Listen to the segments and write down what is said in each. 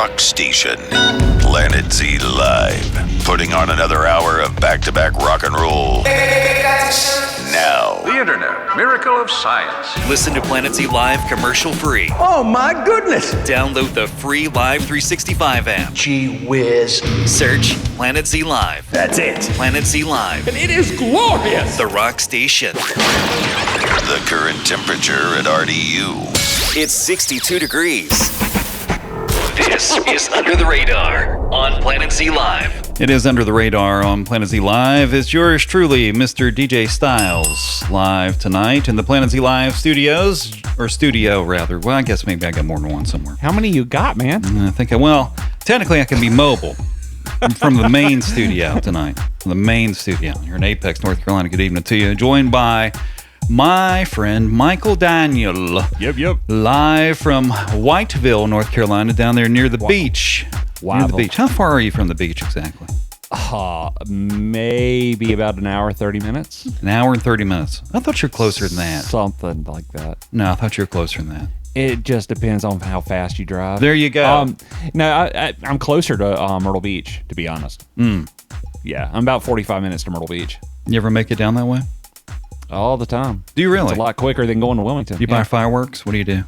rock station. Planet Z Live. Putting on another hour of back-to-back rock and roll. Now. The Internet, miracle of science. Listen to Planet Z Live commercial-free. Oh my goodness! Download the free Live 365 app. Gee whiz. Search Planet Z Live. That's it. Planet Z Live. And it is glorious! The rock station. The current temperature at RDU. It's 62 degrees. This is Under the Radar on Planet Z Live. It is Under the Radar on Planet Z Live. It's yours truly, Mr. DJ Styles, live tonight in the Planet Z Live studios, or studio rather. Well, I guess maybe I got more than one somewhere. How many you got, man? I think technically I can be mobile. I'm from the main studio tonight. From the main studio here in Apex, North Carolina. Good evening to you. Joined by my friend Michael Daniel. Yep. Live from Whiteville, North Carolina, down there near the beach. Near the beach. How far are you from the beach exactly? Maybe about an hour, 30 minutes. An hour and 30 minutes. I thought you were closer than that. Something like that. No, I thought you were closer than that. It just depends on how fast you drive. There you go. No, I'm closer to Myrtle Beach, to be honest. Yeah, I'm about 45 minutes to Myrtle Beach. You ever make it down that way? All the time. Do you really? It's a lot quicker than going to Wilmington. You buy fireworks? What do you do?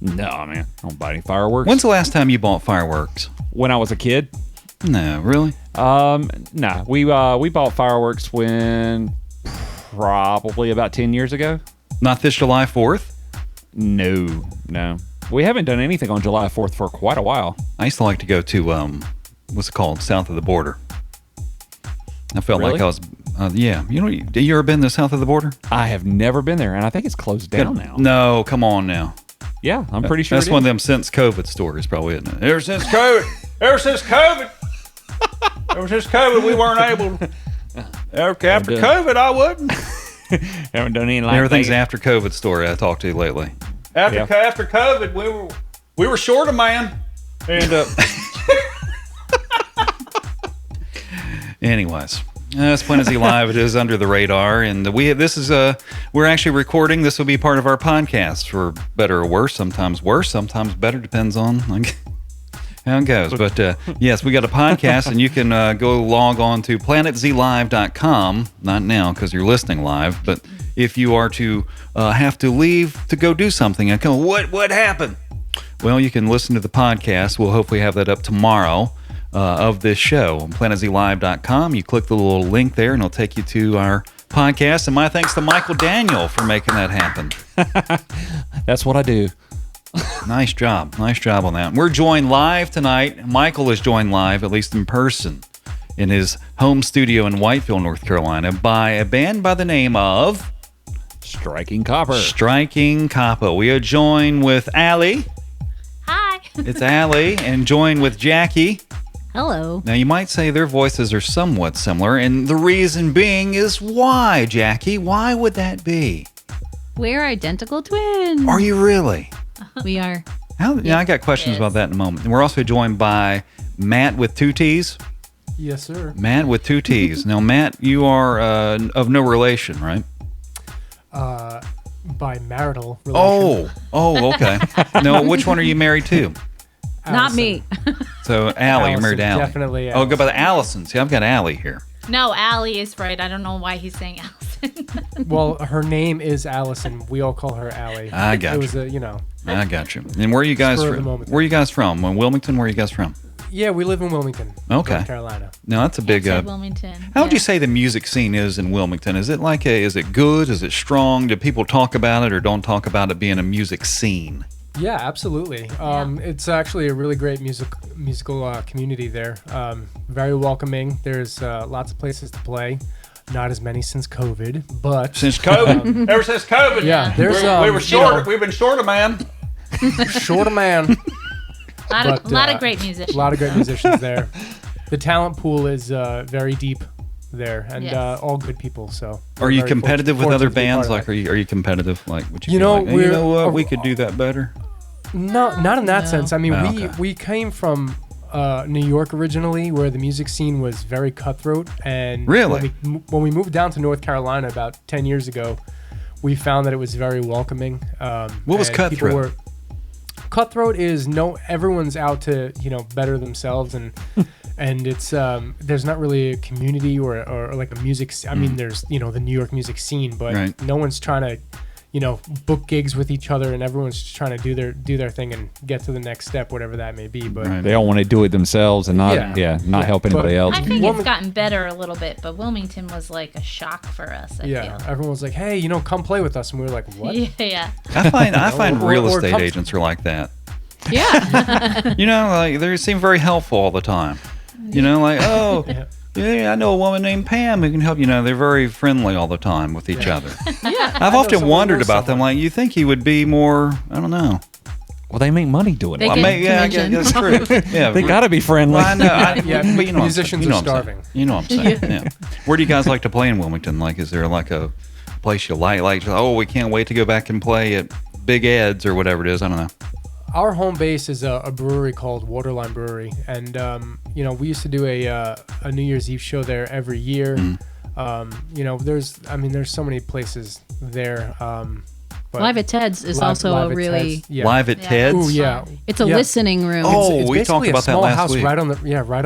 No, man. I don't buy any fireworks. When's the last time you bought fireworks? When I was a kid. No, really? No. We bought fireworks when probably about 10 years ago. Not this July 4th? No. We haven't done anything on July 4th for quite a while. I used to like to go to, what's it called? South of the border. I felt Really? like I was, yeah. You ever been to south of the border? I have never been there, and I think it's closed down now. No, come on now. Yeah, I'm pretty sure That's it one of is. them since COVID stories, probably, isn't it? Ever since COVID, we weren't able to. After COVID, I wouldn't. Haven't done anything like Everything's that. after COVID story I talked to lately. Yeah. After COVID, we were short a man, and anyways. It's Planet Z Live. It is Under the Radar, and we're actually recording. This will be part of our podcast, for better or worse. Sometimes better, depends on how it goes. But yes, we got a podcast, and you can go log on to planetzlive.com. Not now because you're listening live, but if you are to have to leave to go do something and come, what happened? Well, you can listen to the podcast. We'll hopefully have that up tomorrow. Of this show on planetzlive.com. You click the little link there and it'll take you to our podcast. And my thanks to Michael Daniel for making that happen. That's what I do. Nice job on that. We're joined live tonight. Michael is joined live, at least in person, in his home studio in Whiteville, North Carolina, by a band by the name of Striking Copper. Striking Copper. We are joined with Allie. Hi. It's Allie, and joined with Jackie. Hello. Now, you might say their voices are somewhat similar, and the reason being is why, Jackie? Why would that be? We're identical twins. Are you really? We are. Yeah, I got questions about that in a moment. And we're also joined by Matt with two T's. Yes, sir. Matt with two T's. Now, Matt, you are of no relation, right? By marital relation. Oh, okay. No, which one are you married to? Not me. So, Allie, you're married to Allie. Definitely Oh, go by the Allison. See, I've got Allie here. No, Allie is right. I don't know why he's saying Allison. Well, her name is Allison. We all call her Allie. I got It was I got you. And where are you guys Spur of the from? moment. Where are you guys from? Wilmington? Where are you guys from? Yeah, we live in Wilmington, Okay. North Carolina. Now, that's a big... Wilmington. How would you say the music scene is in Wilmington? Is it is it good? Is it strong? Do people talk about it or don't talk about it being a music scene? Yeah, absolutely. It's actually a really great musical community there. Very welcoming. There's lots of places to play. Not as many since COVID, but Since COVID, ever since COVID, yeah, there's we were short. We've been short a man. short a man. A lot of great musicians. A lot of great musicians there. The talent pool is very deep there, and Yes. all good people. So, Are you very competitive with fortunate other to be a part bands? of Like, that. are you competitive? Like, would you? You be know, like, hey, you know we're- what? We could do that better. No, not in that No. sense. I mean, Oh, okay. we came from New York originally, where the music scene was very cutthroat. And Really? when we moved down to North Carolina about 10 years ago, we found that it was very welcoming. What was and people cutthroat? were- Cutthroat is everyone's out to better themselves, and and it's there's not really a community or like a music. I mean, there's the New York music scene, but no one's trying to book gigs with each other, and everyone's just trying to do their thing and get to the next step, whatever that may be. But they all want to do it themselves and not help anybody else. I think it's gotten better a little bit, but Wilmington was like a shock for us. I feel. Everyone was like, "Hey, come play with us," and we were like, "What?" Yeah. I find real estate agents are like that. Yeah. Like they seem very helpful all the time. Like, oh. Yeah, I know a woman named Pam who can help. They're very friendly all the time with each other. I've often wondered about them. Like, you think he would be more, I don't know. Well, they make money doing it. I guess that's true. Yeah, they got to be friendly. Well, I know. But musicians are starving. You know what I'm saying? Yeah. Where do you guys like to play in Wilmington? Like, is there like a place you like, oh, we can't wait to go back and play at Big Ed's or whatever it is? I don't know. Our home base is a brewery called Waterline Brewery, and we used to do a New Year's Eve show there every year. There's so many places there. Live at Ted's is also a really Live at Ted's. Ooh, yeah, it's a listening room. Oh, we talked about that last week. Right on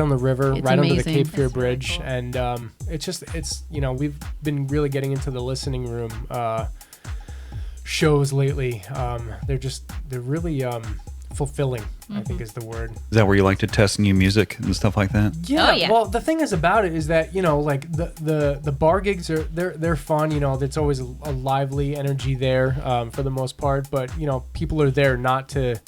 the river, it's right amazing. under the Cape Fear Bridge, and it's we've been really getting into the listening room shows lately. They're really fulfilling, I think is the word. Is that where you like to test new music and stuff like that? Yeah. Oh, yeah. Well, the thing is about it is that like the bar gigs they're fun. There's always a lively energy there for the most part. But people are there not to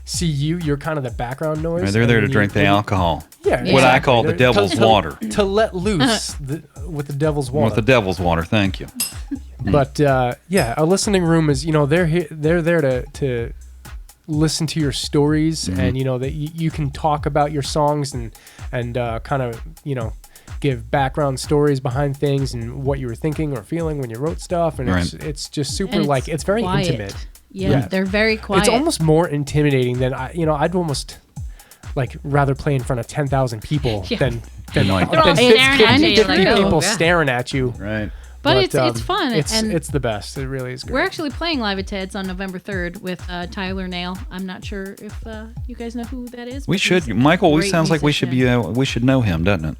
see you. You're kind of the background noise. Right, they're there to drink the alcohol. Yeah. What I call the devil's water. To let loose with the devil's water. With the devil's water. Thank you. But a listening room is they're there to listen to your stories, and that you can talk about your songs and kind of give background stories behind things and what you were thinking or feeling when you wrote stuff, and it's just super it's very quiet. intimate. Yeah, they're very quiet. It's almost more intimidating than I'd almost like rather play in front of 10,000 people than They're all staring at you. 50 people staring at you. Right. But it's fun. It's the best. It really is great. We're actually playing Live at Ted's on November 3rd with Tyler Nail. I'm not sure if you guys know who that is. We should. Michael, it sounds like we should know him, doesn't it?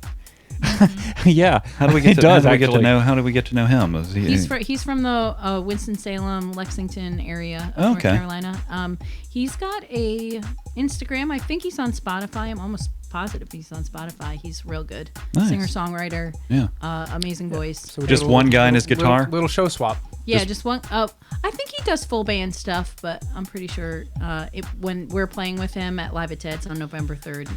Yeah. How do we get to know him? He's from the Winston-Salem, Lexington area of North Carolina. He's got a Instagram. I think he's on Spotify. I'm almost positive he's on Spotify. He's real good. Nice. Singer-songwriter. Yeah. Amazing voice. So just one guy and his guitar? Little show swap. Yeah, just one. I think he does full band stuff, but I'm pretty sure when we're playing with him at Live at Ted's on November 3rd,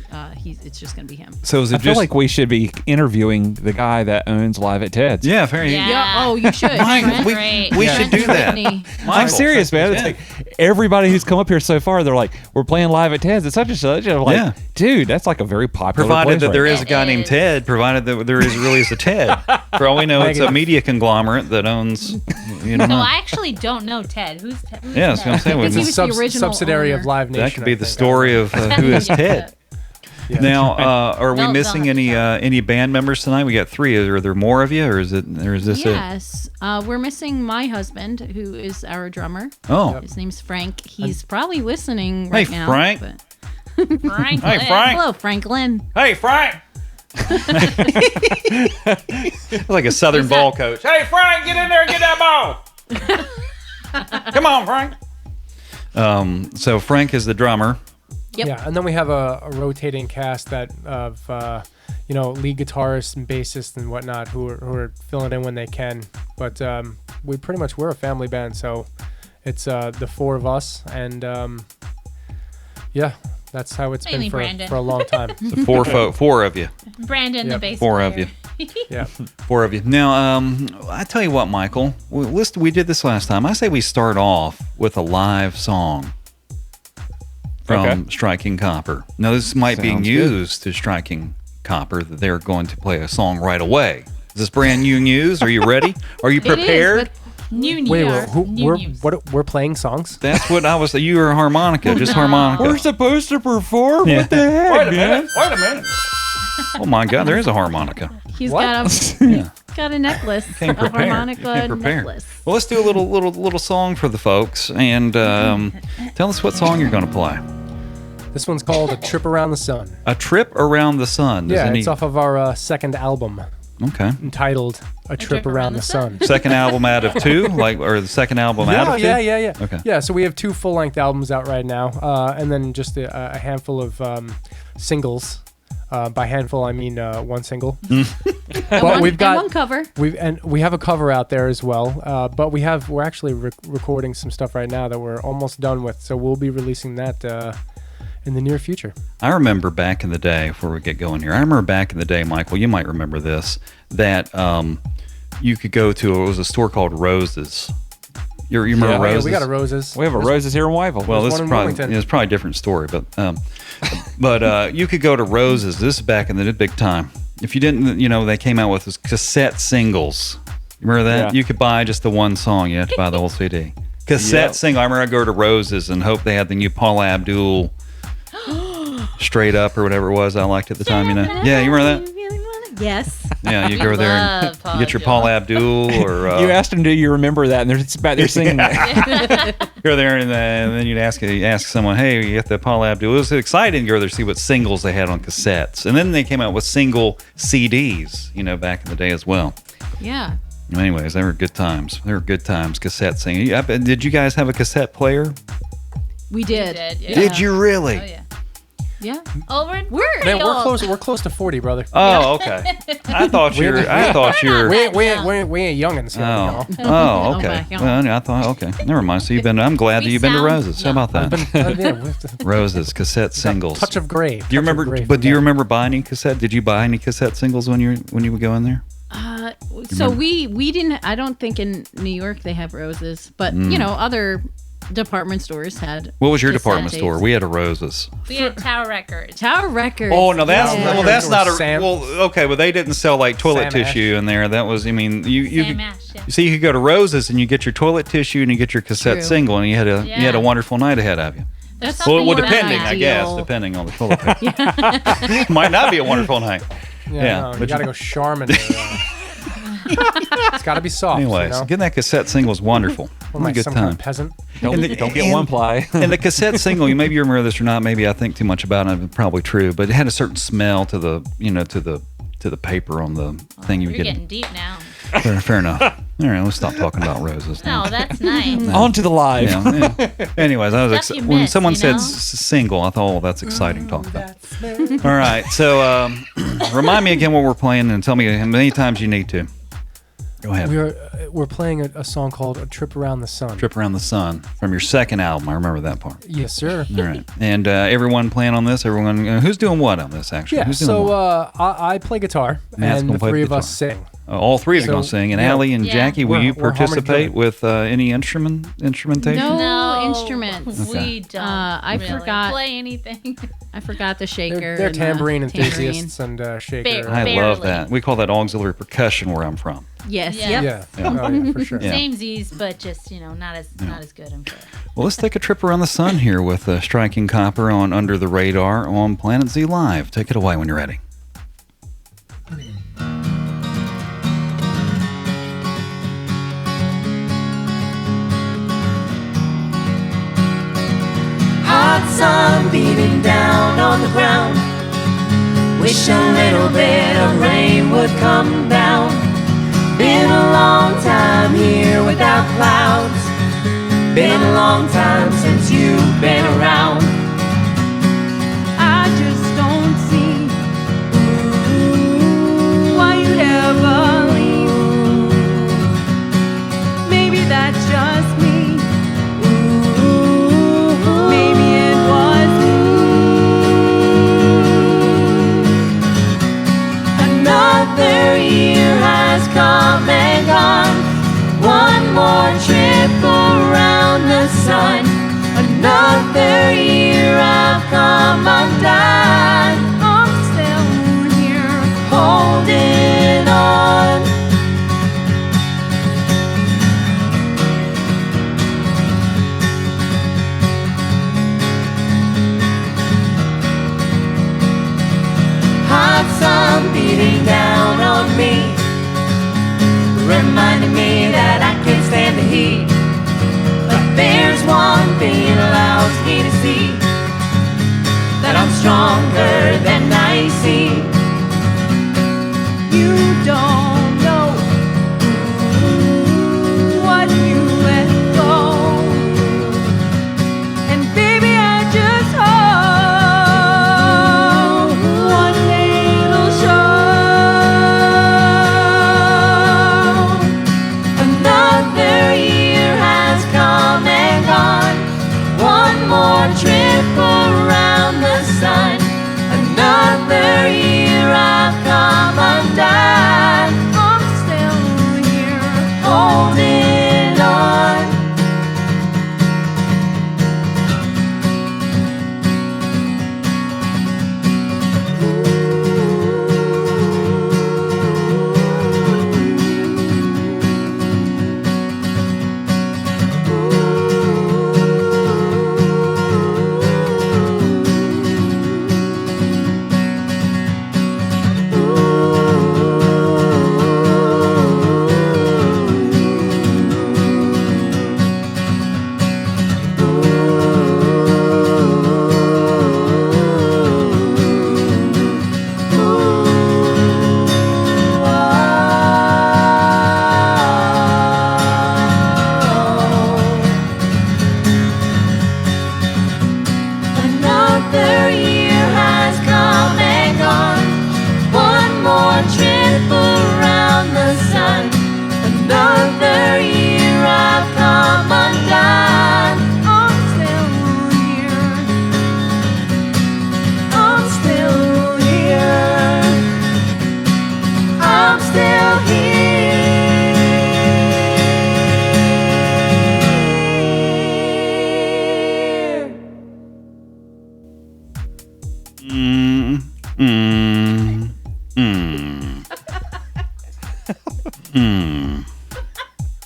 it's just going to be him. So is it I feel like we should be interviewing the guy that owns Live at Ted's. Yeah, fair. Yeah. Oh, you should. We should do that. I'm serious, man. It's like everybody who's come up here so far, they're like, we're playing Live at Ted's. It's such and such. I'm like, dude, that's like a very popular Provided place that right there now. is a guy named Ted, provided that there really is a Ted. For all we know, it's a media conglomerate that owns, No, I actually don't know Ted. Who's Ted? Yeah, that's what I'm saying. He was the original subsidiary owner. of Live Nation. That could be the story of who is Ted. Yeah. Now, are we They'll missing have to any band members tonight? We got 3. Are there more of you, or is this it? Yes, we're missing my husband, who is our drummer. Oh, His name's Frank. He's probably listening right now. Frank. Franklin. Hey, Frank. Hello, Franklin. Hey, Frank. Like a Southern ball coach. Hey, Frank, get in there and get that ball. Come on, Frank. So Frank is the drummer. Yep. Yeah, and then we have a rotating cast of lead guitarists and bassists and whatnot who are filling in when they can. But we're a family band, so it's the 4 of us, and that's how it's Mainly been for a long time. So 4 of you. Brandon, the bass 4 of player. you. Yeah. 4 of you. Now, I tell you what, Michael. We did this last time. I say we start off with a live song from Striking Copper. Now, this might be news to Striking Copper that they're going to play a song right away. Is this brand new news? Are you ready? Are you prepared? We're playing songs? That's what I was. You were harmonica, just harmonica. We're supposed to perform? What the heck, man? Wait a minute. Oh my God, there is a harmonica. He's got a got a necklace, Came a prepared. harmonica Came prepared. necklace. Well, let's do a little song for the folks, and tell us what song you're going to play. This one's called "A Trip Around the Sun." A Trip Around the Sun. Yeah, it's off of our second album, Okay. entitled "A Trip Around the Sun." Second album out of two, or the second album out of two? Yeah. Okay. Yeah, so we have 2 full-length albums out right now, and then just a handful of singles. By handful, I mean 1 single. But we've got one cover. We have a cover out there as well. But we're actually recording some stuff right now that we're almost done with. So we'll be releasing that in the near future. I remember back in the day, before we get going here, I remember back in the day, Michael, you might remember this, that you could go to, it was a store called Roses. You remember Roses? Yeah, we got a Roses. We have a Roses here in Wyville. Well, this is one in probably Wilmington. it's probably a different story, but you could go to Roses. This is back in the big time. If you didn't, they came out with this cassette singles. You remember that? Yeah. You could buy just the one song. You have to buy the whole CD. Cassette single. I remember I'd go to Roses and hope they had the new Paula Abdul Straight Up or whatever it was I liked at the time. Yeah, you remember that? Yes. Yeah, you go there and you get your Paula Abdul or You asked them, do you remember that? And they're singing go there and then you'd ask someone, hey, you get the Paula Abdul. It was exciting to go there to see what singles they had on cassettes. And then they came out with single CDs, back in the day as well. Yeah. Anyways, they were good times. Cassette singing. Did you guys have a cassette player? We did. Yeah. Did you really? Oh, yeah. Yeah. Oh, we're We're- pretty Man, we're old. close. We're close to 40, brother. Oh, okay. I thought you're. We ain't youngins. Here, Oh, you oh, Oh, okay. my God. Well, I thought, okay, never mind. So I'm glad that We you've been to sound Roses. How about that? know. Roses, cassette singles. Touch of gray. Do you remember? But do you remember buying any cassette? Did you buy any cassette singles when you would go in there? So we didn't. I don't think in New York they have Roses, but other department stores had. What was your cassette department tapes. store? We had a Roses. We had Tower Records. Tower Records. Oh no, that's Yeah. that's not a Sam- okay, but they didn't sell like toilet Sam Ash. tissue in there. That was, you Sam could, Ash, yeah. you see, you could go to Roses and you get your toilet tissue and you get your cassette True. single, and you had a wonderful night ahead of you. There's That's something Well, about depending, that. I guess, Ideal. depending on the toilet paper. Might not be a wonderful night. Yeah, No, but you gotta go Charmin. It's gotta be soft. Anyways, getting that cassette single was wonderful. What am I, Good some kind time. of peasant? don't get one ply. And the cassette single, maybe you remember this or not. Maybe I think too much about it. It's probably true, but it had a certain smell to the, to the paper on the thing you You're would getting get. deep now. Fair enough. All right, let's stop talking about Roses. now. No, that's nice. On to the live. Yeah. Anyways, I was Stuff you when miss, someone you said know? single, I thought, oh, that's exciting talk about. All right, so remind me again what we're playing and tell me how many times you need to. Go ahead. We're playing a song called "A Trip Around the Sun." Trip Around the Sun from your second album. I remember that part. Yes, sir. All right, and everyone playing on this. Everyone, who's doing what on this? Actually, Yeah. who's doing So what? I play guitar, Matt's and gonna the play the three of us guitar. sing. All three of you so, going to sing, and yeah. Allie and Yeah. Jackie, will you We're harmony participate driven. with any instrumentation? No instruments. We don't. I really forgot- play anything. I forgot the shaker. They're and the tambourine tambourine. enthusiasts and shaker. I love Barely. that. We call that auxiliary percussion where I'm from. Yes. Yeah. Yep. Yeah. Oh, yeah, for sure. Yeah. Same Z's, but just not as good. I'm sure. Well, let's take a trip around the sun here with Striking Copper on Under the Radar on Planet Z Live. Take it away when you're ready. Hot sun beating down on the ground. Wish a little bit of rain would come down. Been a long time here without clouds. Been a long time since you've been around. I just don't see why you'd ever leave. Maybe that's just me. Maybe it was another year has come and gone. One more trip around the sun. Another year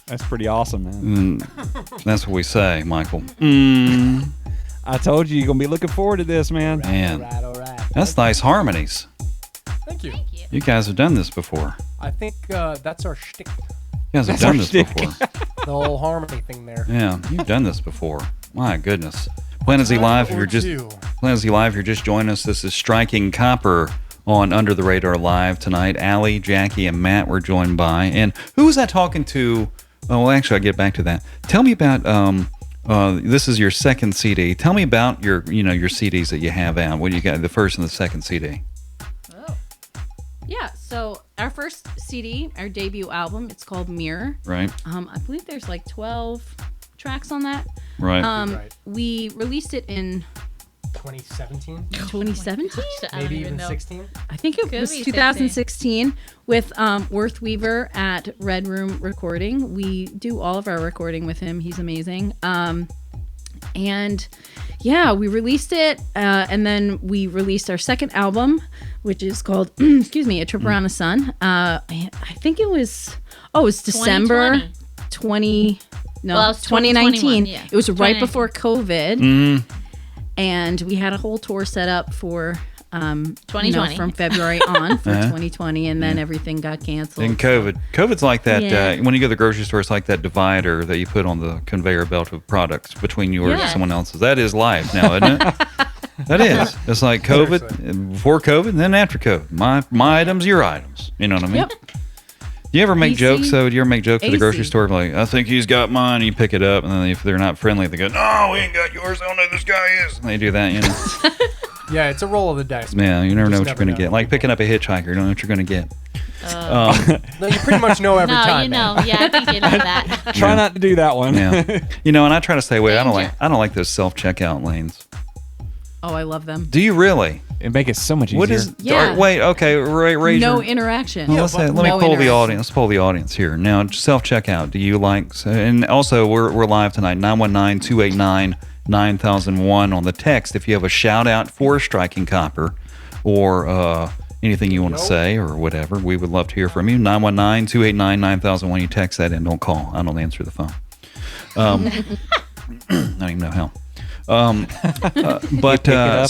That's pretty awesome, man. That's what we say, Michael. I told you, you're going to be looking forward to this, man. Man, All right. that's nice harmonies. Thank you. You guys have done this before. I think that's our shtick. You guys have done this before. The whole harmony thing there. Yeah, you've done this before. My goodness. Planet Z Live, if you're just joining us, this is Striking Copper on Under the Radar Live tonight. Allie, Jackie, and Matt were joined by. And who was I talking to? Oh, well, actually, I'll get back to that. Tell me about, this is your second CD. Tell me about your CDs that you have out. What do you got, the first and the second CD? Oh. Yeah, so our first CD, our debut album, it's called Mirror. Right. I believe there's like 12 tracks on that. Right. Right. We released it in 2017? 2017? Maybe even 16? I think it was 2016 with Worth Weaver at Red Room Recording. We do all of our recording with him. He's amazing. And yeah, we released it, and then we released our second album, which is called, excuse me, A Trip Around the Sun. I think it was December 2019. Yeah. It was right 2019. before COVID. And we had a whole tour set up for 2020 from February on for 2020, and then everything got canceled. And COVID's like that. When you go to the grocery store, it's like that divider that you put on the conveyor belt of products between yours and someone else's. That is life now, isn't it? That is. It's like COVID, before COVID, and then after COVID. My items, your items. You know what I mean? Yep. Do you ever make jokes, though? Do you ever make jokes at the grocery AC. store? Like, I think he's got mine. And you pick it up, and then if they're not friendly, they go, no, we ain't got yours. I don't know who this guy is. And they do that, you know? Yeah, it's a roll of the dice. Yeah, you never know what Just you're going to never get. know. Like picking up a hitchhiker, you don't know what you're going to get. No, you pretty much know every No, time. you man. know. Yeah, I think you know that. Try not to do that one. Yeah. You know, and I try to stay away. I Danger. don't like those self-checkout lanes. Oh, I love them. Do you really? It make it so much easier. What is? Yeah. Wait. Okay. Raise No your. interaction. Well, let me no poll the interaction. audience. Let's poll the audience here now. Self checkout. Do you like? And also, we're live tonight. 919-289-9001 on the text. If you have a shout out for Striking Copper, or anything you want to say or whatever, we would love to hear from you. 919-289-9001. You text that in. Don't call. I don't answer the phone. I don't even know how. But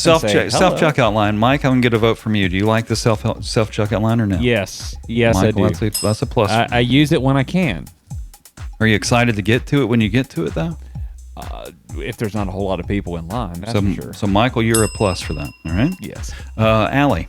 self checkout line, Mike, I'm gonna get a vote from you. Do you like the self checkout line or no? Yes, Michael, I do. That's a plus. I use it when I can. Are you excited to get to it when you get to it though? If there's not a whole lot of people in line, that's So, for sure. so Michael, you're a plus for that. All right. Yes. Allie,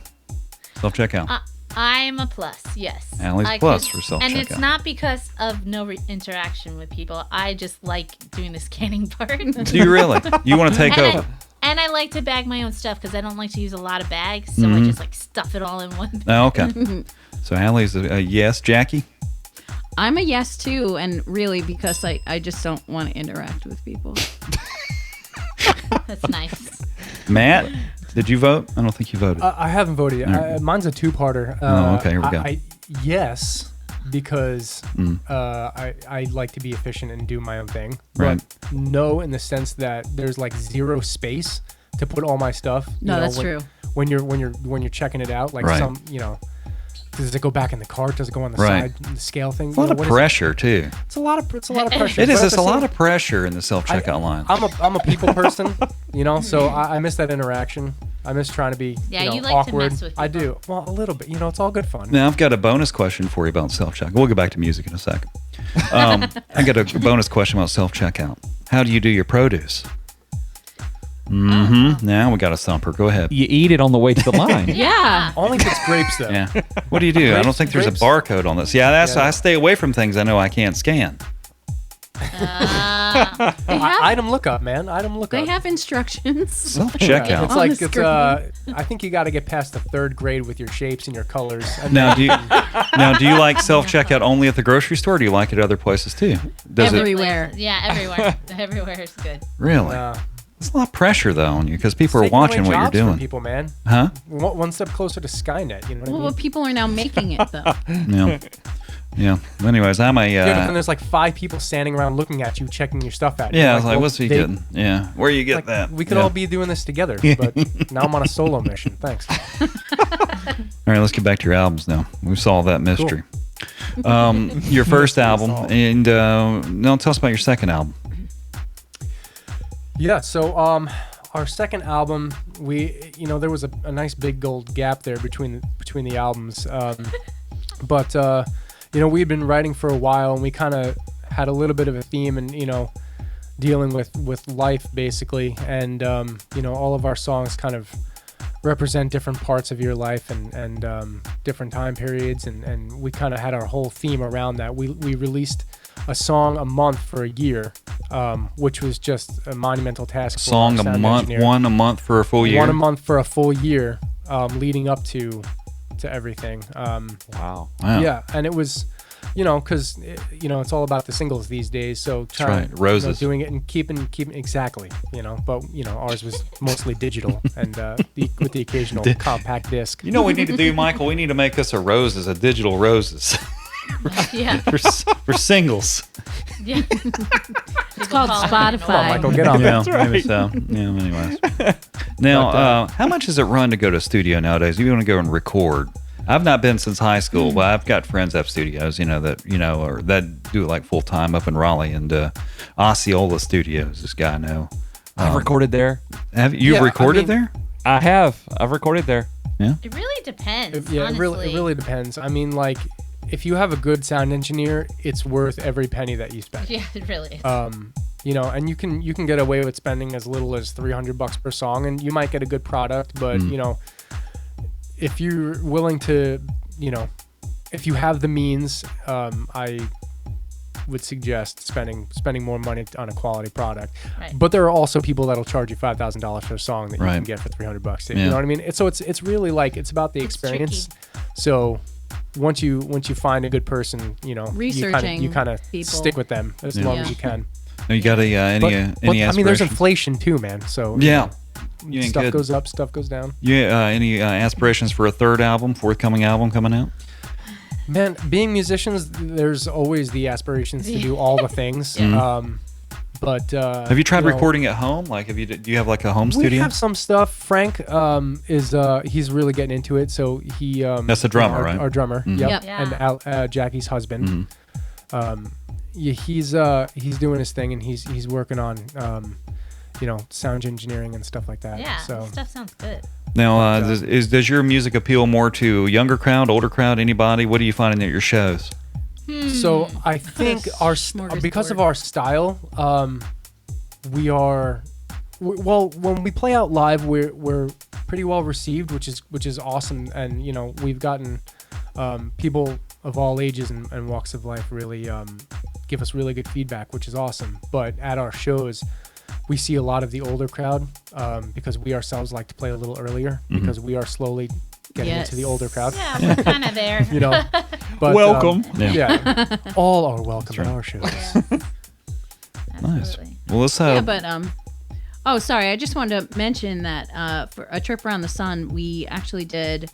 self checkout. I'm a plus, yes. Allie's plus for self-checkout. And it's not because of no interaction with people. I just like doing the scanning part. Do you really? You want to take over? And I like to bag my own stuff because I don't like to use a lot of bags. So I just like stuff it all in one bag. Oh, okay. So Allie's a yes. Jackie? I'm a yes too, and really because I just don't want to interact with people. That's nice. Matt? Did you vote? I don't think you voted. I haven't voted yet. All right. Mine's a two-parter. Okay, here we go. Yes, because I like to be efficient and do my own thing. Right. But no, in the sense that there's like zero space to put all my stuff. No, that's true. When you're checking it out, like Right. does it go back in the cart? Does it go on the Right. side, the scale thing? It's a lot of pressure too. It's a lot of pressure. It is. But at It's the a lot same- of pressure in the self checkout line. I'm a people person, so I miss that interaction. I miss trying to be Yeah, you like to awkward. mess with I people. do. Well, a little bit. It's all good fun. Now, I've got a bonus question for you about self-checkout. We'll go back to music in a second. I got a bonus question about self-checkout. How do you do your produce? Now we got a thumper. Go ahead. You eat it on the way to the line. Yeah. Only if it's grapes, though. Yeah. What do you do? I don't think there's a barcode on this. Yeah, that's. I stay away from things I know I can't scan. Item lookup, man. Item lookup. They have instructions. Self-checkout. It's On like the it's. I think you got to get past the third grade with your shapes and your colors. And Now, do you like self-checkout only at the grocery store? Or do you like it at other places too? Does it Everywhere. Yeah, everywhere. Everywhere is good. really? It's a lot of pressure though on you because people are taking away watching what you're jobs from doing. people, man. Huh? One step closer to Skynet. You know what I Well, mean? people are now making it though. Yeah. Yeah. Anyways, I'm a. Yeah, but then there's like 5 people standing around looking at you, checking your stuff out. Yeah, You're I was like, well, what's he getting? Yeah. Where you get like, that? We could Yeah. all be doing this together, but now I'm on a solo mission. Thanks. All right, let's get back to your albums now. We solved that mystery. Your first album, and now tell us about your second album. Yeah, so our second album, there was a nice big gold gap there between the albums, but we'd been writing for a while, and we kind of had a little bit of a theme, and dealing with life basically, and all of our songs kind of represent different parts of your life and different time periods, and we kind of had our whole theme around that. We released a song a month for a year, which was just a monumental task. Song a month, one a month for a full year. One a month for a full year, leading up to everything. Wow. Yeah, and it was, because it's all about the singles these days. So trying, right. Roses, doing it and keeping exactly, But ours was mostly digital and with the occasional compact disc. You know what we need to do, Michael? We need to make us a Roses, a digital Roses. Yeah. for singles. Yeah. It's called Spotify. Come on, Michael, get on Yeah, that. maybe so. Yeah, anyways. Now, how much does it run to go to a studio nowadays? If you want to go and record. I've not been since high school, but I've got friends that have studios, that do it like full time up in Raleigh, and Osceola Studios. This guy I know. I've recorded there. Have you recorded there? I have. I've recorded there. Yeah. It really depends. Yeah, honestly. it really depends. I mean, like, if you have a good sound engineer, it's worth every penny that you spend. Yeah, it really is. And you can get away with spending as little as $300 per song, and you might get a good product. But if you're willing to, if you have the means, I would suggest spending more money on a quality product. Right. But there are also people that'll charge you $5,000 for a song that you Right. can get for $300. Yeah. You know what I mean? So it's really like it's about the experience. So once you find a good person, Researching you kind of people. stick with them as long as you can. You got any But, any I mean, there's aspirations? inflation too, man. So Yeah. You ain't stuff good. goes up, stuff goes down. Yeah. Any aspirations for a forthcoming album coming out? Man, being musicians, there's always the aspirations to do all the things. But have you tried recording at home? Like, do you have like a home studio? We have some stuff. Frank he's really getting into it. So he that's the drummer, right? Our drummer, Mm-hmm. yep. Yeah. And Jackie's husband. He's doing his thing, and he's working on sound engineering and stuff like that. Yeah, So stuff sounds good. Now, does your music appeal more to younger crowd, older crowd, anybody? What are you finding at your shows? So I think because of our style, we are when we play out live, we're pretty well received, which is awesome, and we've gotten people of all ages and walks of life really give us really good feedback, which is awesome. But at our shows, we see a lot of the older crowd because we ourselves like to play a little earlier because we are slowly getting into the older crowd. Yeah, we're kind of there. But, welcome. Yeah, all are welcome at our shows. Nice. Well, let's have. Yeah, but oh, sorry. I just wanted to mention that for a trip around the sun, we actually did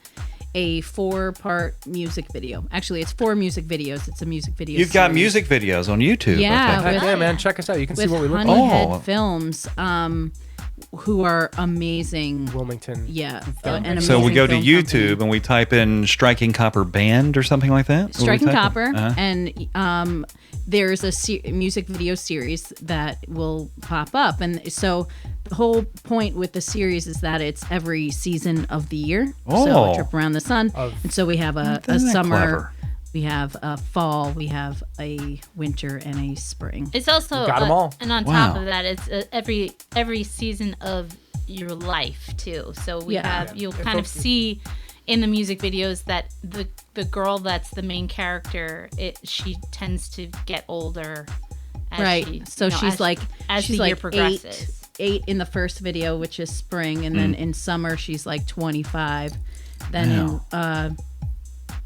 a 4-part music video. Actually, it's 4 music videos. It's a music video. You've got music videos on YouTube. Yeah, okay. Yeah, man, check us out. You can see with what we look like. Honeyhead Films, who are amazing. Wilmington. Yeah, Film. So we go to film YouTube company. and we type in Striking Copper Band or something like that? Striking What do we type Copper, in? Uh-huh. and there's a music video series that will pop up. And so the whole point with the series is that it's every season of the year. So Oh. a trip around the sun. And so we have a Isn't that summer, clever? we have a fall, we have a winter, and a spring. It's also Got 'em all. and on Wow. top of that, it's every season of your life too. So you'll kind of see in the music videos that the girl that's the main character, she tends to get older. As Right. She, So she's as, like as she's the year like progresses. 8 in the first video, which is spring, and then in summer she's like 25. Then Wow.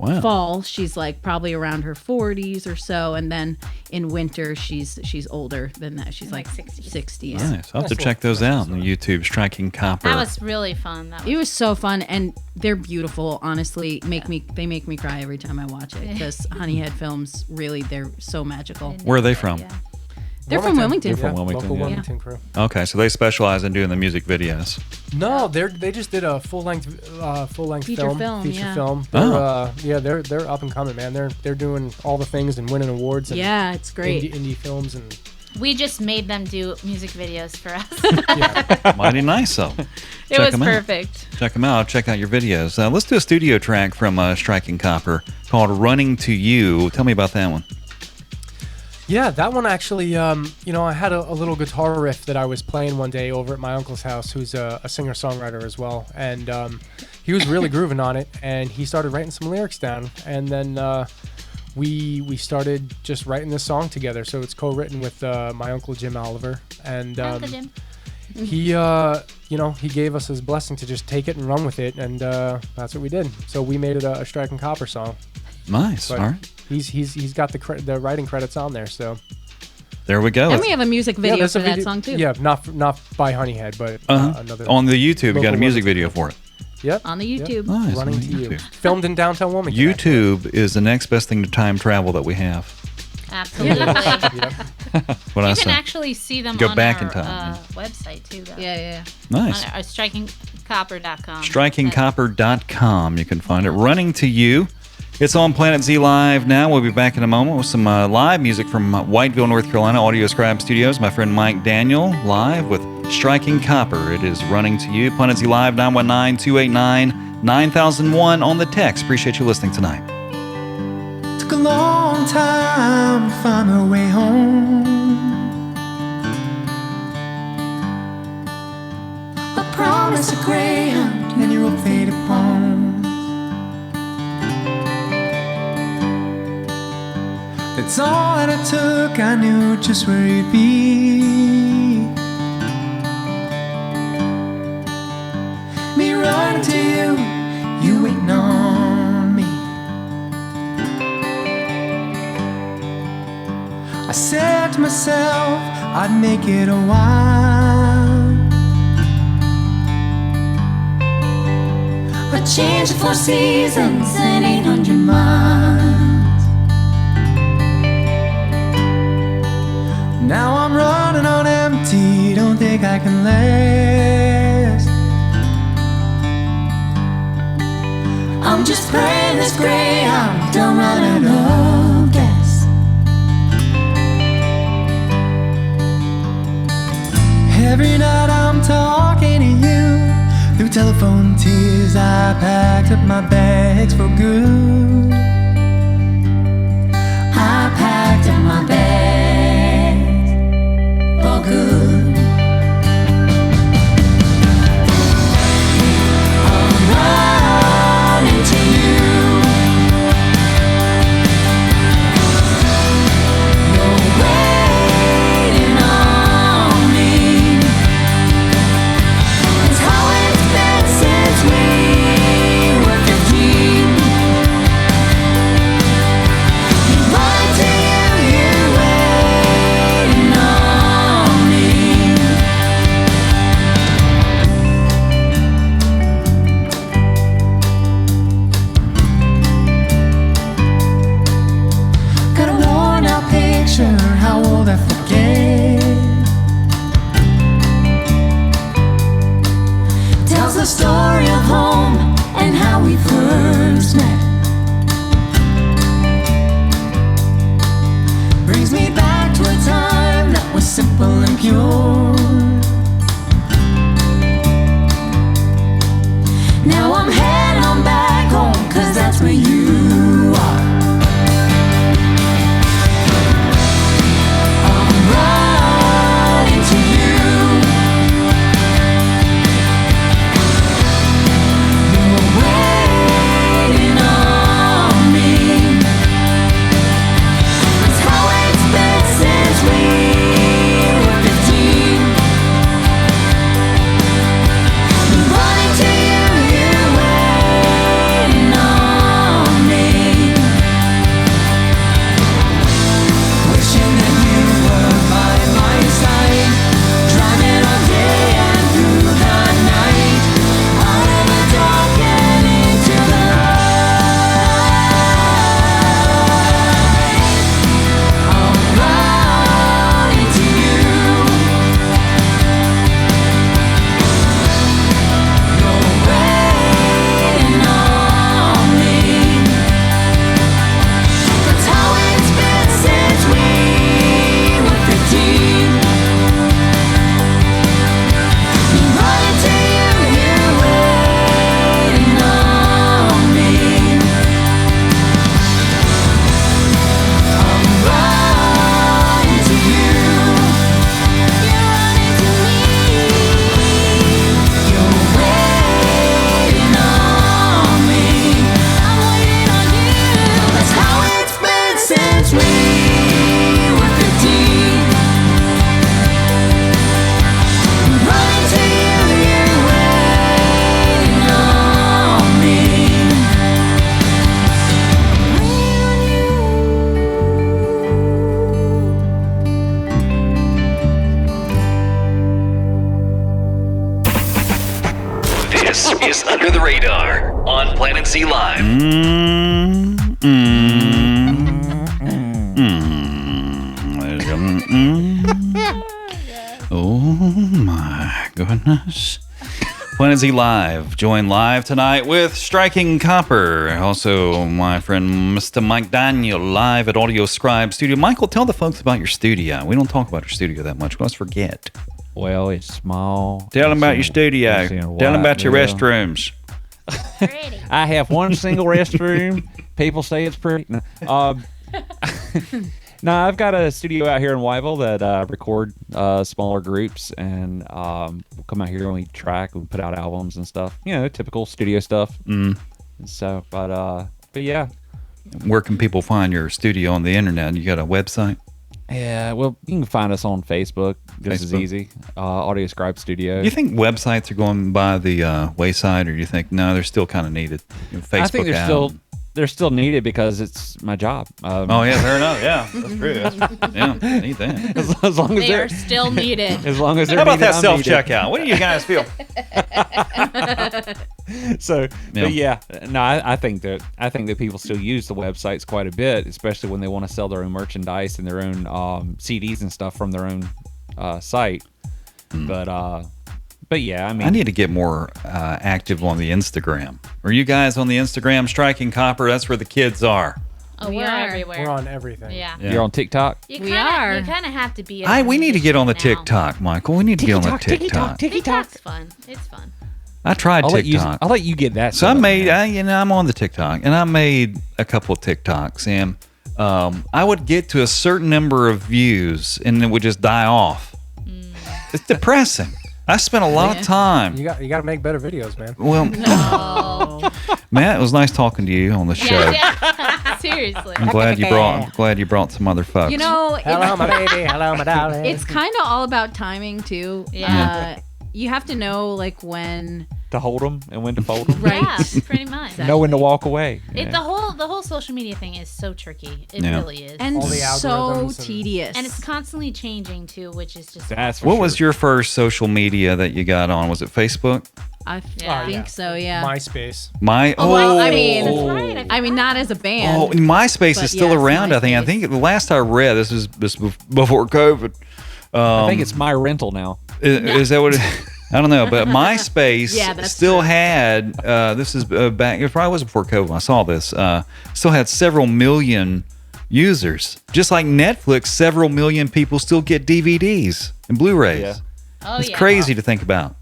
in fall, she's like probably around her 40s or so, and then in winter, she's older than that. She's like 60s. Nice. I'll have to check those out on YouTube. Striking Copper. That was really fun. It was so fun, and they're beautiful. Honestly, they make me cry every time I watch it because Honeyhead Films really they're so magical. Where are they from? Yeah. They're from Wilmington. They're from Wilmington. Local Yeah. Wilmington crew. Okay, so they specialize in doing the music videos. No, they just did a full length Feature film. They're up and coming, man. They're doing all the things and winning awards. And It's great. Indie films and. We just made them do music videos for us. Mighty nice, though. It was perfect. Check them out. Check out your videos. Let's do a studio track from Striking Copper called "Running to You." Tell me about that one. Yeah, that one actually, I had a little guitar riff that I was playing one day over at my uncle's house, who's a singer-songwriter as well. And he was really grooving on it, and he started writing some lyrics down. And then we started just writing this song together. So it's co-written with my uncle, Jim Oliver. And Uncle Jim. he gave us his blessing to just take it and run with it. And that's what we did. So we made it a Striking Copper song. Nice. But all right. He's got the writing credits on there, so there we go. And we have a music video for that song too. Yeah, not by Honeyhead, but another on the YouTube. You got a music video for it. Yep. On the YouTube. Yep. Nice. Running on to YouTube. You. Filmed in downtown Wilmington. YouTube is the next best thing to time travel that we have. Absolutely. What I You say. can actually see them Go on back our in time. website too, though. Yeah. Nice. On our strikingcopper.com. Strikingcopper.com. You can find it. Running to You. It's on Planet Z Live now. We'll be back in a moment with some live music from Whiteville, North Carolina, Audioscribe Studios. My friend Mike Daniel live with Striking Copper. It is Running to You. Planet Z Live, 919-289-9001 on the text. Appreciate you listening tonight. Took a long time to find my way home. A promise, a greyhound, and your old faded poems. That's all that it took, I knew just where you'd be. Me running to you, you waiting on me. I said to myself, I'd make it a while. A change of 4 seasons and 800 miles. Now I'm running on empty, don't think I can last. I'm just praying this greyhound don't run out of gas. Every night I'm talking to you. Through telephone tears I packed up my bags for good. I packed up my bags for good. I'm running to you. You're waiting on me. It's how it's been since we were 15. Right to you, waiting on me. Got a worn out picture, how old I forget. Tells the story of home and how we first met. Brings me back to a time that was simple and pure. Now I'm heading on back home, 'cause that's where you are. I'm running to you. You're waiting on me. That's how it's been since we were 15. Running to you, you're waiting on This is Under the Radar on Planet Z Live. Oh my goodness. Planet Z Live. Joined live tonight with Striking Copper. Also, my friend Mr. Mike Daniel live at Audioscribe Studio. Michael, tell the folks about your studio. We don't talk about your studio that much. Let's forget. Well, it's small. Tell them about your studio. Tell them about your restrooms. I have one single restroom. People say it's pretty. No, I've got a studio out here in Wyville that record smaller groups, and we'll come out here and we track and put out albums and stuff. You know, typical studio stuff. So, but yeah. Where can people find your studio on the internet? You got a website? Yeah, well, you can find us on Facebook. This is easy. Audioscribe Studio. Do you think websites are going by the wayside, or do you think no, they're still kind of needed? Facebook I think they're still needed because it's my job. Oh yeah, fair enough. Yeah, that's true. Yeah, need that. As long as they are still needed. As long as they're How about needed, that self checkout? What do you guys feel? So, but yeah, no, I think that people still use the websites quite a bit, especially when they want to sell their own merchandise and their own CDs and stuff from their own site. But yeah, I mean, I need to get more active on the Instagram. Are you guys on the Instagram? Striking Copper. That's where the kids are. Oh, we're everywhere. We're on everything. Yeah. You're on TikTok. You We are. You kind of have to be. We need to get on the now. TikTok, Michael. We need to get on the TikTok. TikTok's fun. It's fun. I tried TikTok. I'll let you get that. So I'm on the TikTok, and I made a couple of TikToks, and I would get to a certain number of views, and it would just die off. It's depressing. I spent a lot of time. You got to make better videos, man. Well, Matt, it was nice talking to you on the show. Yeah. Seriously. I'm glad you brought some other folks. You know, Hello, my baby. Hello, my darling. it's kind of all about timing too. Yeah. You have to know like when to hold them and when to fold them. Right. Yeah, pretty much. Know when to walk away. The whole social media thing is so tricky. It really is. and All the so algorithms and- tedious. And it's constantly changing too, which is just. That's for What sure. was your first social media that you got on? Was it Facebook? I Yeah. think so. Yeah. MySpace. well, I mean, That's right. I mean, not as a band. Oh, MySpace But is still yes, around. I think. I MySpace. think the last I read, this was before COVID. I think it's my rental now. Is that what? I don't know, but MySpace Yeah, that's still true. had. This is back. It probably was before COVID. I saw this. Still had several million users. Just like Netflix, several million people still get DVDs and Blu-rays. Yeah. Oh, It's yeah. crazy to think about.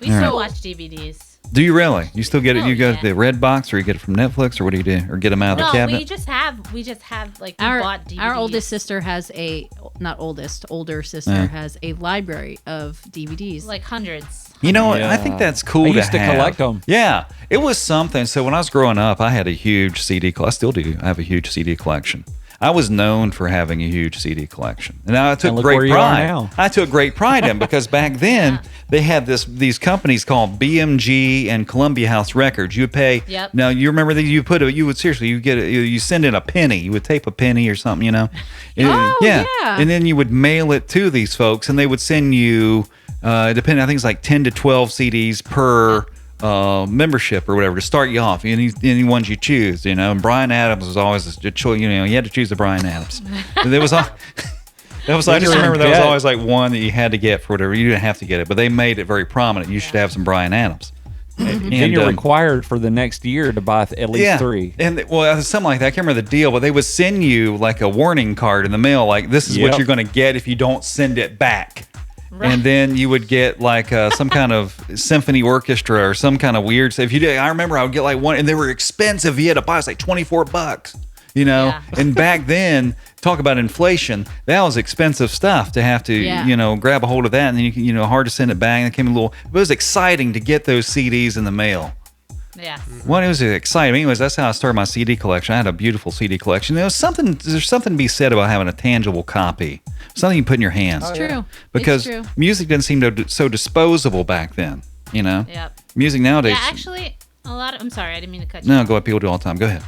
We still watch DVDs. Do you really? You still get it? Oh, You go yeah. to the Red Box, or you get it from Netflix, or what do you do? Or get them out of the No, cabinet? we just have like we our bought DVDs. our oldest sister has older sister has a library of DVDs. like hundreds. You know, Yeah. I think that's cool I used to have. collect 'em. Yeah, it was something. So when I was growing up, I had a huge CD. I still do. I have a huge CD collection. I was known for having a huge CD collection, and I took And look where great you are pride. now. I took great pride in because back then they had these companies called BMG and Columbia House Records. You would pay. Yep. Now you remember that you you send in a penny. You would tape a penny or something, you know. yeah. And then you would mail it to these folks, and they would send you, depending, I think it's like 10 to 12 CDs per membership or whatever to start you off. Any ones you choose, you know. And Bryan Adams was always a choice. You know, you had to choose the Bryan Adams. But there was all. That was, I just remember that was always like one that you had to get for whatever. You didn't have to get it, but they made it very prominent. You should have some Bryan Adams. And you're required for the next year to buy at least 3. And well, something like that. I can't remember the deal, but they would send you like a warning card in the mail, like this is what Yep. you're going to get if you don't send it back. And then you would get like some kind of symphony orchestra or some kind of weird. So if you did, I remember I would get like one, and they were expensive. You had to buy, it's like $24. You know, Yeah. and back then, talk about inflation. That was expensive stuff to have to, you know, grab a hold of that, and then you can, you know, hard to send it back. And it came a little. It was exciting to get those CDs in the mail. Yeah. Well, it was exciting. Anyways, that's how I started my CD collection. I had a beautiful CD collection. There's something to be said about having a tangible copy, something you put in your hands. It's true. Because it's true. music didn't seem so disposable back then. You know. Yep. Music nowadays. Yeah, actually, a lot of. I'm sorry, I didn't mean to cut you. No, off. go ahead. People do all the time. Go ahead.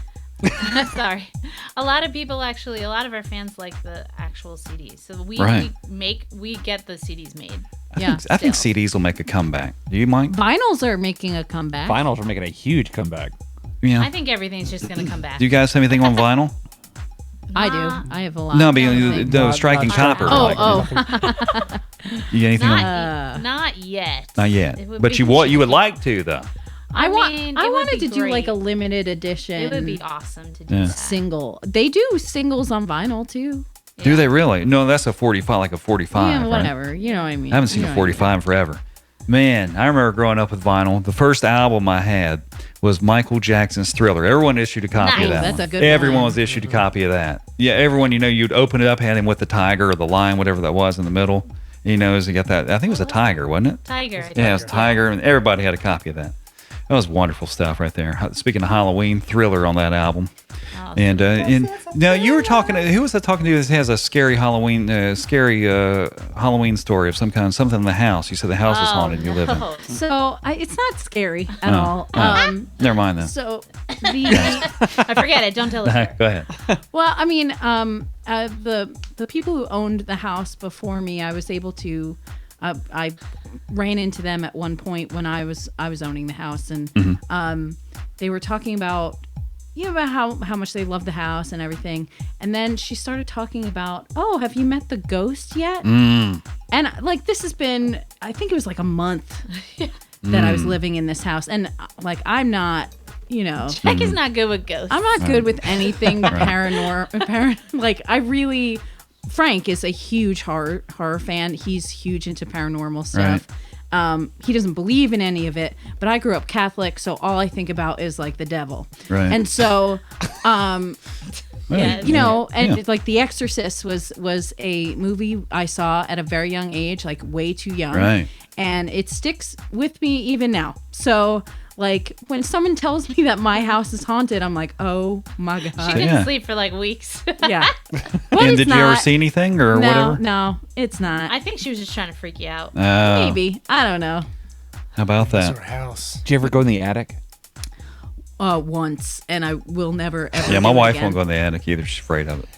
Sorry. A lot of people actually, a lot of our fans like the actual CDs. So we get the CDs made. I think CDs will make a comeback. Do you, Mike? Vinyls are making a comeback. Vinyls are making a huge comeback. Yeah. I think everything's just going to come back. Do you guys have anything on vinyl? I do. I have a lot. No, but striking copper. You got anything on? Not yet. Not yet. But you would like to though. I wanted to do like a limited edition. It would be awesome to do that. Single. They do singles on vinyl too. Yeah. Do they really? No, that's a 45, like a 45. Yeah, whatever. Right? You know what I mean. I haven't seen a 45 in forever. Man, I remember growing up with vinyl. The first album I had was Michael Jackson's Thriller. Everyone issued a copy of that. That's one. a good Everyone one. was issued a copy of that. Yeah, everyone, you'd open it up, had him with the tiger or the lion, whatever that was in the middle. He knows he got that. I think it was a tiger, wasn't it? Tiger. Yeah, it was tiger, and everybody had a copy of that. That was wonderful stuff right there. Speaking of Halloween, Thriller on that album. Oh, And now you were talking. Who was I talking to? That has a scary Halloween story of some kind, something in the house. You said the house is haunted. You live in. So it's not the all. Never mind then. So I forget it. Don't tell us. Go ahead. Well, I mean, the people who owned the house before me, I was able to. I ran into them at one point when I was owning the house, and they were talking about how much they love the house and everything. And then she started talking about, oh, have you met the ghost yet? And like this has been, I think it was like a month that I was living in this house, and like I'm not. Jack is not good with ghosts. I'm not good with anything paranormal. Like I really. Frank is a huge horror fan. He's huge into paranormal stuff. Right. He doesn't believe in any of it, but I grew up Catholic, so all I think about is like the devil. Right. And so, like The Exorcist was a movie I saw at a very young age, like way too young. Right. And it sticks with me even now. So, like, when someone tells me that my house is haunted, I'm like, oh my God. She didn't sleep for like weeks. Yeah. And did you ever see anything or whatever? No, it's not. I think she was just trying to freak you out. Maybe. I don't know. How about that? It's our house. Did you ever go in the attic? Once, and I will never ever. Yeah, my do it wife again. won't go in the attic either. She's afraid of it.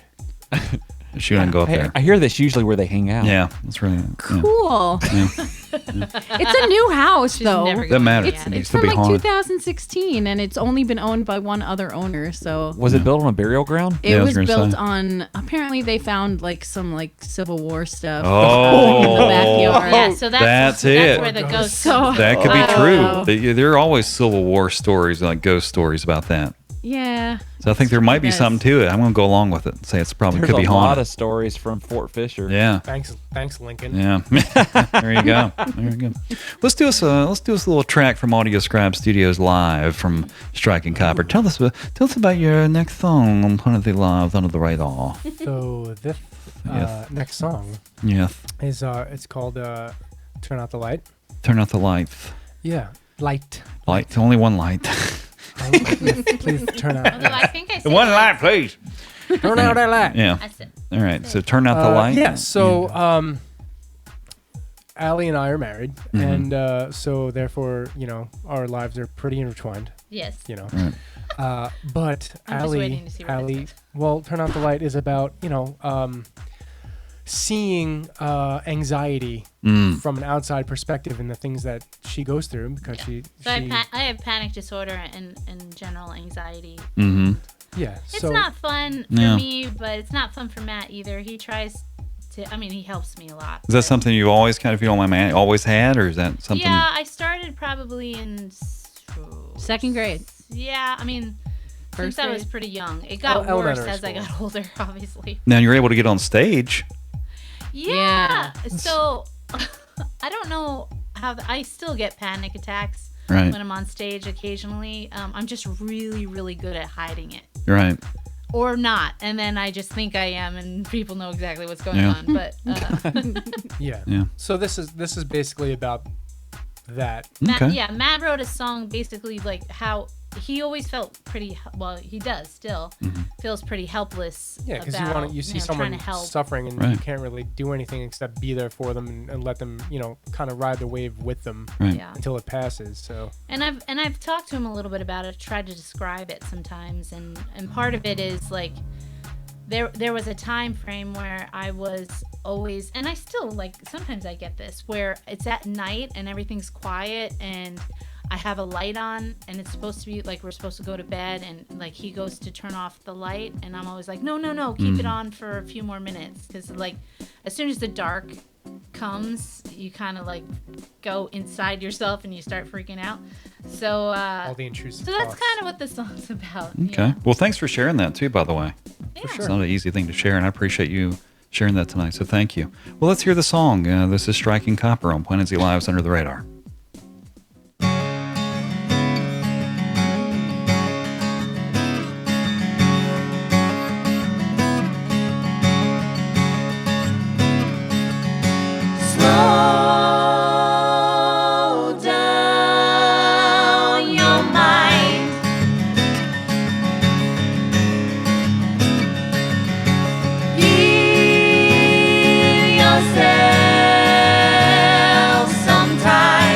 She wouldn't go up there. I hear that's usually where they hang out. Yeah, that's really cool. Yeah. It's a new house, though. Doesn't matter. It's from like 2016, and it's only been owned by one other owner. So was it built on a burial ground? It was built on. Apparently, they found like some Civil War stuff in Oh, the backyard. Yeah, so that's it. where the ghosts. So That could be true. There are always Civil War stories, like ghost stories about that. yeah. So I think there might be something to it. I'm going to go along with it and say it's probably There's could be a haunted. lot of stories from Fort Fisher. Yeah. Thanks, Lincoln. Yeah. There you go. There you go. Let's do us a little track from Audioscribe Studios live from Striking Copper. Tell us about your next song on Planet Live Under the Radar. So this next song is it's called Turn Out the Light. Turn out the lights. Yeah, light. Light. Only one light. Please turn out. Although I think I said One light, please. Turn out that light. Yeah. That's it. All right. So turn out the light. Yeah. So Allie and I are married, and so therefore, our lives are pretty intertwined. Yes. Right. But I'm just waiting to see where Allie, this Turn Out the Light is about seeing anxiety from an outside perspective and the things that she goes through because she. I have panic disorder and general anxiety. Mm-hmm. Yeah. It's not fun for me, but it's not fun for Matt either. He tries to. I mean, he helps me a lot. Is that something you always kind of, if you don't mind, man, always had, or is that something? Yeah, I started probably in Second grade. Yeah, I mean, First since I was grade? pretty young. It got worse elementary as I school. got older, obviously. Now you're able to get on stage. Yeah. So I don't know how I still get panic attacks Right. when I'm on stage occasionally. I'm just really, really good at hiding it. Right. Or not, and then I just think I am, and people know exactly what's going Yeah. on. But Yeah. Yeah. So this is basically about that. Matt, Okay. Matt wrote a song basically like how he always felt pretty well. He does still feels pretty helpless. Yeah, because you see trying someone to help. suffering and you can't really do anything except be there for them and let them, kind of ride the wave with them until it passes. So. And I've talked to him a little bit about it. Tried to describe it sometimes, and part of it is like. There was a time frame where I was always, and I still like, sometimes I get this, where it's at night and everything's quiet and I have a light on and it's supposed to be like, we're supposed to go to bed, and like he goes to turn off the light and I'm always like, no, keep it on for a few more minutes. Because like, as soon as the dark comes, you kind of like go inside yourself and you start freaking out. So all the intrusive so that's thoughts. kind of what the song's about. Okay. Well, thanks for sharing that too, by the way. Yeah. For sure. It's not an easy thing to share, and I appreciate you sharing that tonight. So thank you. Well, let's hear the song. This is Striking Copper on Planet Z Live's Under the Radar. Slow down your mind. Give yourself some time.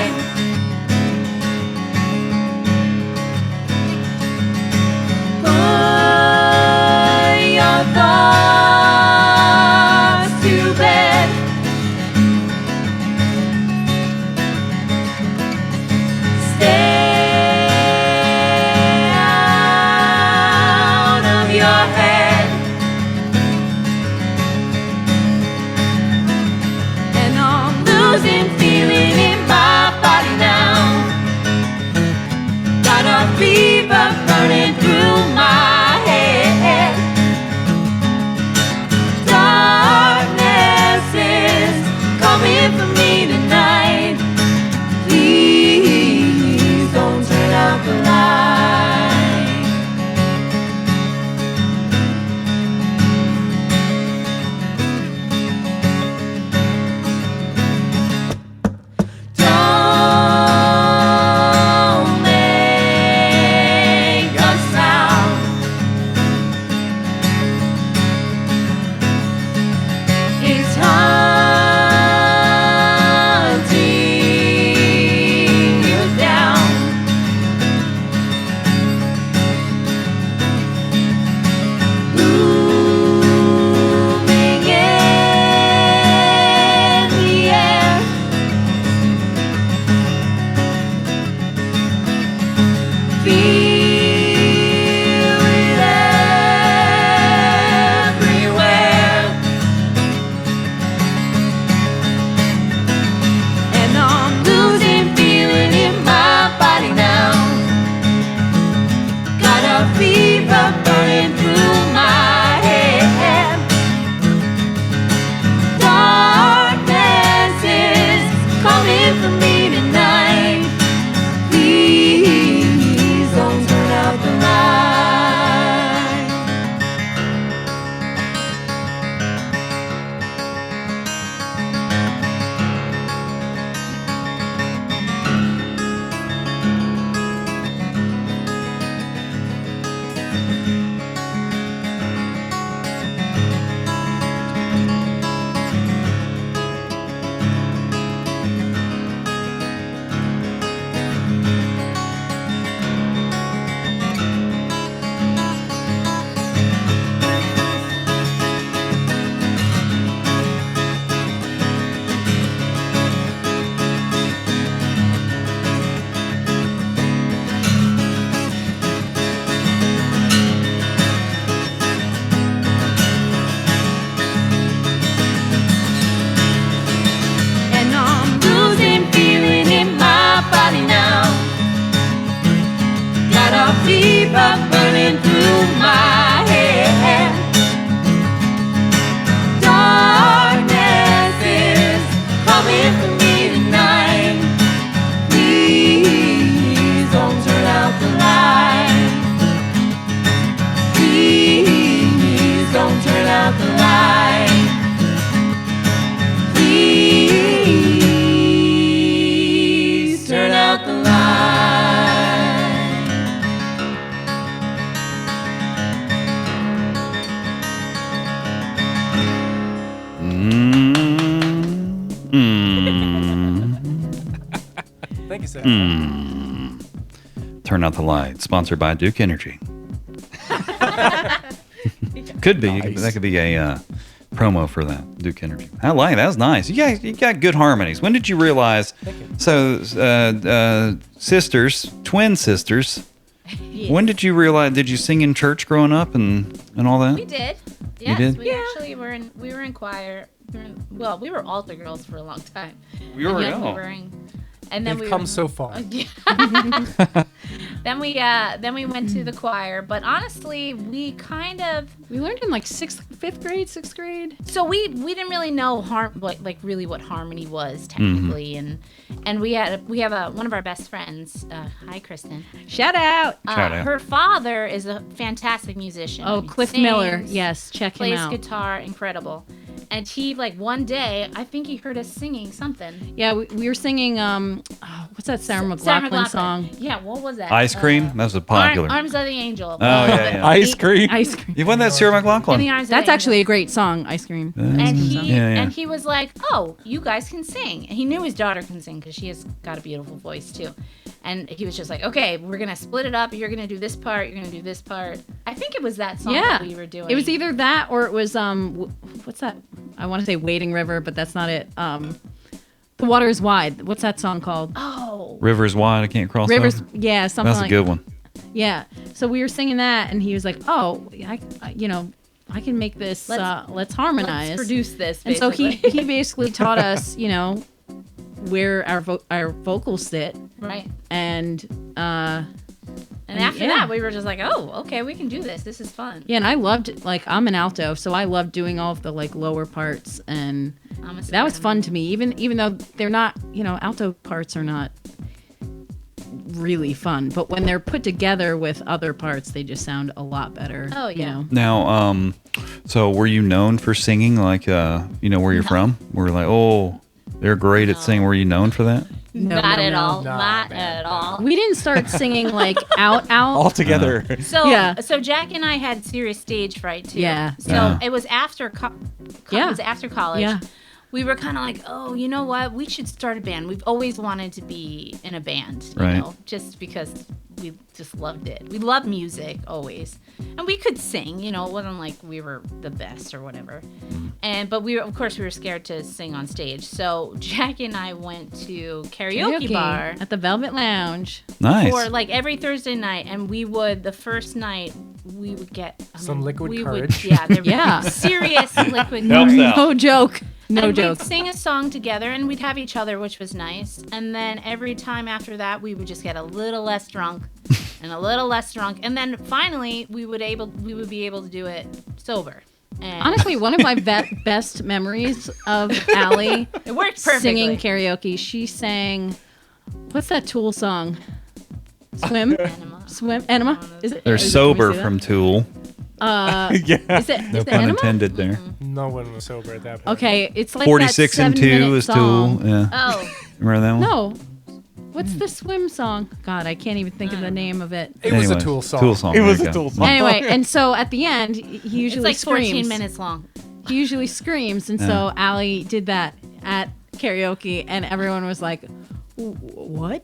Turn out the light. Sponsored by Duke Energy. Could be. Nice. That could be a promo for that. Duke Energy. I like that. That's nice. You got good harmonies. When did you realize? So, sisters, twin sisters. Yes. When did you realize? Did you sing in church growing up and all that? We did. Yes, did? we actually were in choir. We were altar girls for a long time. We were, and oh. And then we've come so far. Then we went to the choir, but honestly, we learned in like 5th grade, 6th grade. So we didn't really know like really what harmony was technically, and we have one of our best friends. Hi, Kristen. Shout out. Her father is a fantastic musician. Oh, He Cliff sings, Miller. Yes, check him plays out. guitar, incredible. And he one day, I think he heard us singing something. Yeah, we were singing. What's that Sarah McLachlan song? Yeah, what was that? Ice Cream? That was a popular. Arms of the Angel. Oh, yeah. Ice Cream. Ice Cream. You won that Sarah In the McLachlan. Arms of That's the actually a great song, Ice Cream. And Yeah. he was like, "Oh, you guys can sing." And he knew his daughter can sing because she has got a beautiful voice too. And he was just like, "Okay, we're gonna split it up. You're gonna do this part. You're gonna do this part." I think it was that song that we were doing. It was either that or it was what's that? I want to say Wading River, but that's not it. The Water is Wide. What's that song called? Oh, Rivers Wide, I Can't Cross Rivers. Over. Yeah, something That's like a good one. Yeah. So we were singing that, and he was like, "Oh, I can make this. Let's harmonize. let's produce this." And so Basically. he basically taught us, where our vocals sit, right. And after that, we were just like, "Oh, okay, we can do this. This is fun." Yeah, and I loved I'm an alto, so I loved doing all of the lower parts, and that was fun to me. Even though they're not, alto parts are not really fun, but when they're put together with other parts, they just sound a lot better. Oh, yeah. Now, so were you known for singing, where you're from? We're like, oh, they're great at singing. Were you known for that? Not at all. Nah, Not man. at all. We didn't start singing out. All together. So Jack and I had serious stage fright too. Yeah. So it was after It was after college. Yeah. We were kind of like, oh, you know what? We should start a band. We've always wanted to be in a band, Right. just because we just loved it. We loved music always, and we could sing. It wasn't like we were the best or whatever. But we were scared to sing on stage. So Jack and I went to karaoke bar at the Velvet Lounge. Nice. for every Thursday night, and the first night we would get Some liquid we courage. Would, Yeah. serious liquid Helps courage. out. No joke. No and joke. We'd sing a song together, and we'd have each other, which was nice. And then every time after that, we would just get a little less drunk, and a little less drunk, and then finally we would be able to do it sober. And Honestly, one of my best memories of Allie it worked perfectly. singing karaoke. She sang, what's that Tool song? Swim? Enema? Is it? They're is it- sober can we say that? from Tool. Yeah. Is it No is it pun Enema? intended there. No one was sober at that point. Okay, it's like 46 that and 2 7-minute is song. Tool. Yeah. Oh, Remember that one? No. What's the swim song? God, I can't even think of the name of it. It was a Anyways, Tool song. Tool song. It there was you a go. Tool song. Anyway, and so at the end, he it's usually like 14 screams. minutes long. He usually screams, and so Allie did that at karaoke, and everyone was like, "What?"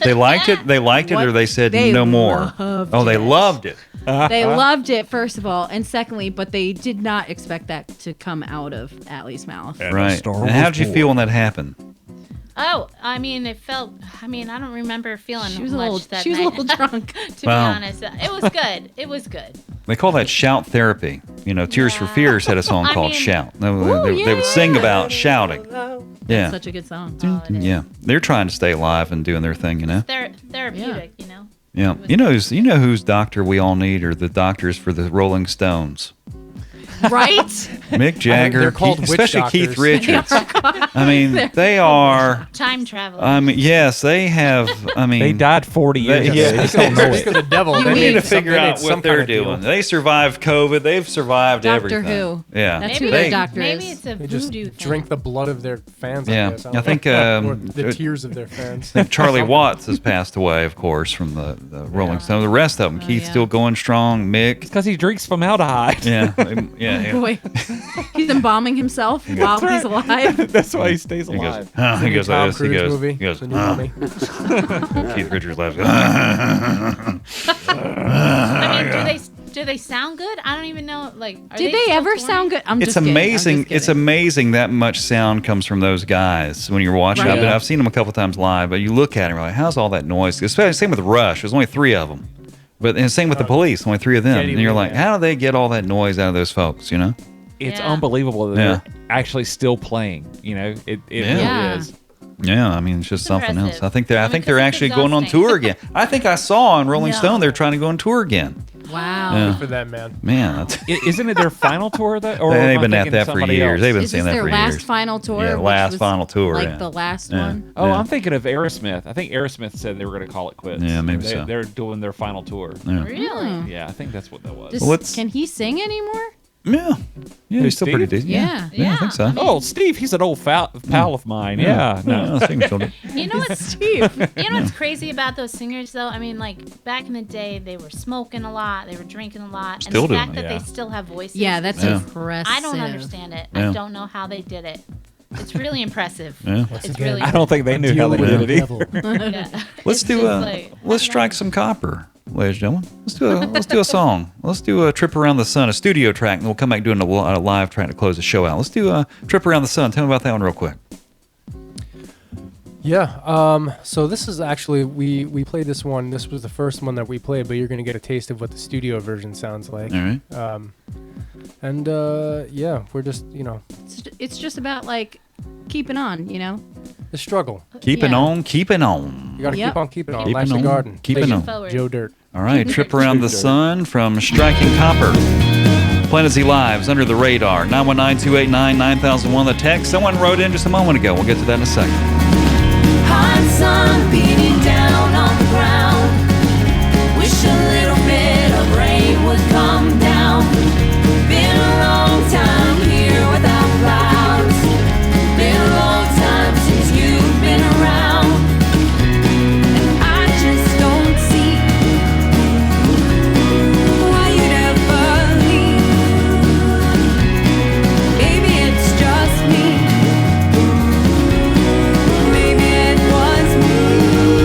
They liked it. They liked it, or they said They no more. loved Oh, they it. loved it. They loved it, first of all, and secondly, but they did not expect that to come out of Allie's mouth. Right. star And how was did you feel when that happened? Oh, I mean, it felt. I mean, I don't remember feeling She was much a little, that she was a night. little drunk. To Wow. be honest, it was good. It was good. They call that shout therapy. Tears for Fears had a song I called mean- Shout. They would sing about shouting. Yeah. Such a good song. Oh, it is. Yeah. They're trying to stay alive and doing their thing, Therapeutic, Yeah. You know whose doctor we all need are the doctors for the Rolling Stones. Right? Mick Jagger, They're called witch especially Keith doctors. Richards. I mean, they are. Time travel. I mean, yes, they have. I mean, They died 40 years They- ago. yeah. They don't know Speak of it. the devil. they need to figure out some what they're kind of deal. doing. They survived COVID. They've survived Doctor everything. Who. Yeah, That's maybe who their doctor maybe is. it's a They just voodoo thing. drink the blood of their fans. Yeah. I guess. I don't think, know. Or um, the tears of their fans. I think Charlie Watts has passed away, of course, from the Rolling Stones. The rest of them, Keith's yeah. still going strong. Mick, Because he drinks formaldehyde. yeah, yeah. Yeah, Boy, he's embalming himself while he's alive. That's why he stays alive. He goes Tom like this. He Cruise goes. movie. He goes. The new Mummy. Keith Richards laughs. I mean, do they sound good? I don't even know. Like, Did they ever sound good? I'm It's just kidding. I'm amazing. just It's kidding. amazing that much sound comes from those guys when you're watching. Right. I've seen them a couple times live, but you look at them, you're like, how's all that noise? Especially same with Rush. There's only 3 of them. But and same with the Police, only 3 of them. And you're like, how do they get all that noise out of those folks? You know? It's unbelievable that they're actually still playing. You know, it really is. Yeah, I mean, it's just something impressive. else. I think they're it's actually going on exhausting. tour again. I think I saw on Rolling Stone they're trying to go on tour again. Wow. Yeah. Good for that, man. Man, that's, Isn't it their final tour? That or they've am I been at thinking that for somebody years. else? They've been Is saying this that their for last years. final tour? Yeah, which last was final tour. Like yeah. the last Yeah. one? Oh, Yeah. I'm thinking of Aerosmith. I think Aerosmith said they were going to call it quits. Yeah, maybe so. They're doing their final tour. Yeah. Really? Yeah, I think that's what that was. Can he sing anymore? Yeah, he's still pretty Steve? decent. Yeah. I think so. Oh, Steve, he's an old pal of mine. Yeah. No. I think so. You know what's Steve? You know what's crazy about those singers though? I mean, like back in the day, they were smoking a lot, they were drinking a lot, Still and the doing fact it, that yeah. they still have voices. Yeah, that's impressive. I don't understand it. Yeah. I don't know how they did it. It's really impressive. Yeah. It's really. I don't think they knew how they did it either. Yeah. Let's It's do just a like, let's strike some copper, ladies and gentlemen. Let's do a song. Let's do a Trip Around the Sun, a studio track, and we'll come back doing a live track to close the show out. Let's do a Trip Around the Sun. Tell me about that one real quick. Yeah. So this is actually we played this one. This was the first one that we played, but you're gonna get a taste of what the studio version sounds like. All right. And yeah, we're just It's just about like keeping on, you know? the struggle. Keeping Yeah. on, keeping on. You gotta Yep. keep on keeping on. Keeping Life's a on, garden. keeping Take on. it, Forward. Joe Dirt. All right, Trip Around the Sun from Striking Copper. Planet Z Lives, Under the Radar, 919-289-9001, the text. Someone wrote in just a moment ago. We'll get to that in a second. Hot sun beating down on the ground. Wish a little bit of rain would come down. Been a long time here without clouds. Been a long time since you've been around. And I just don't see why you'd ever leave. Maybe it's just me. Maybe it was me.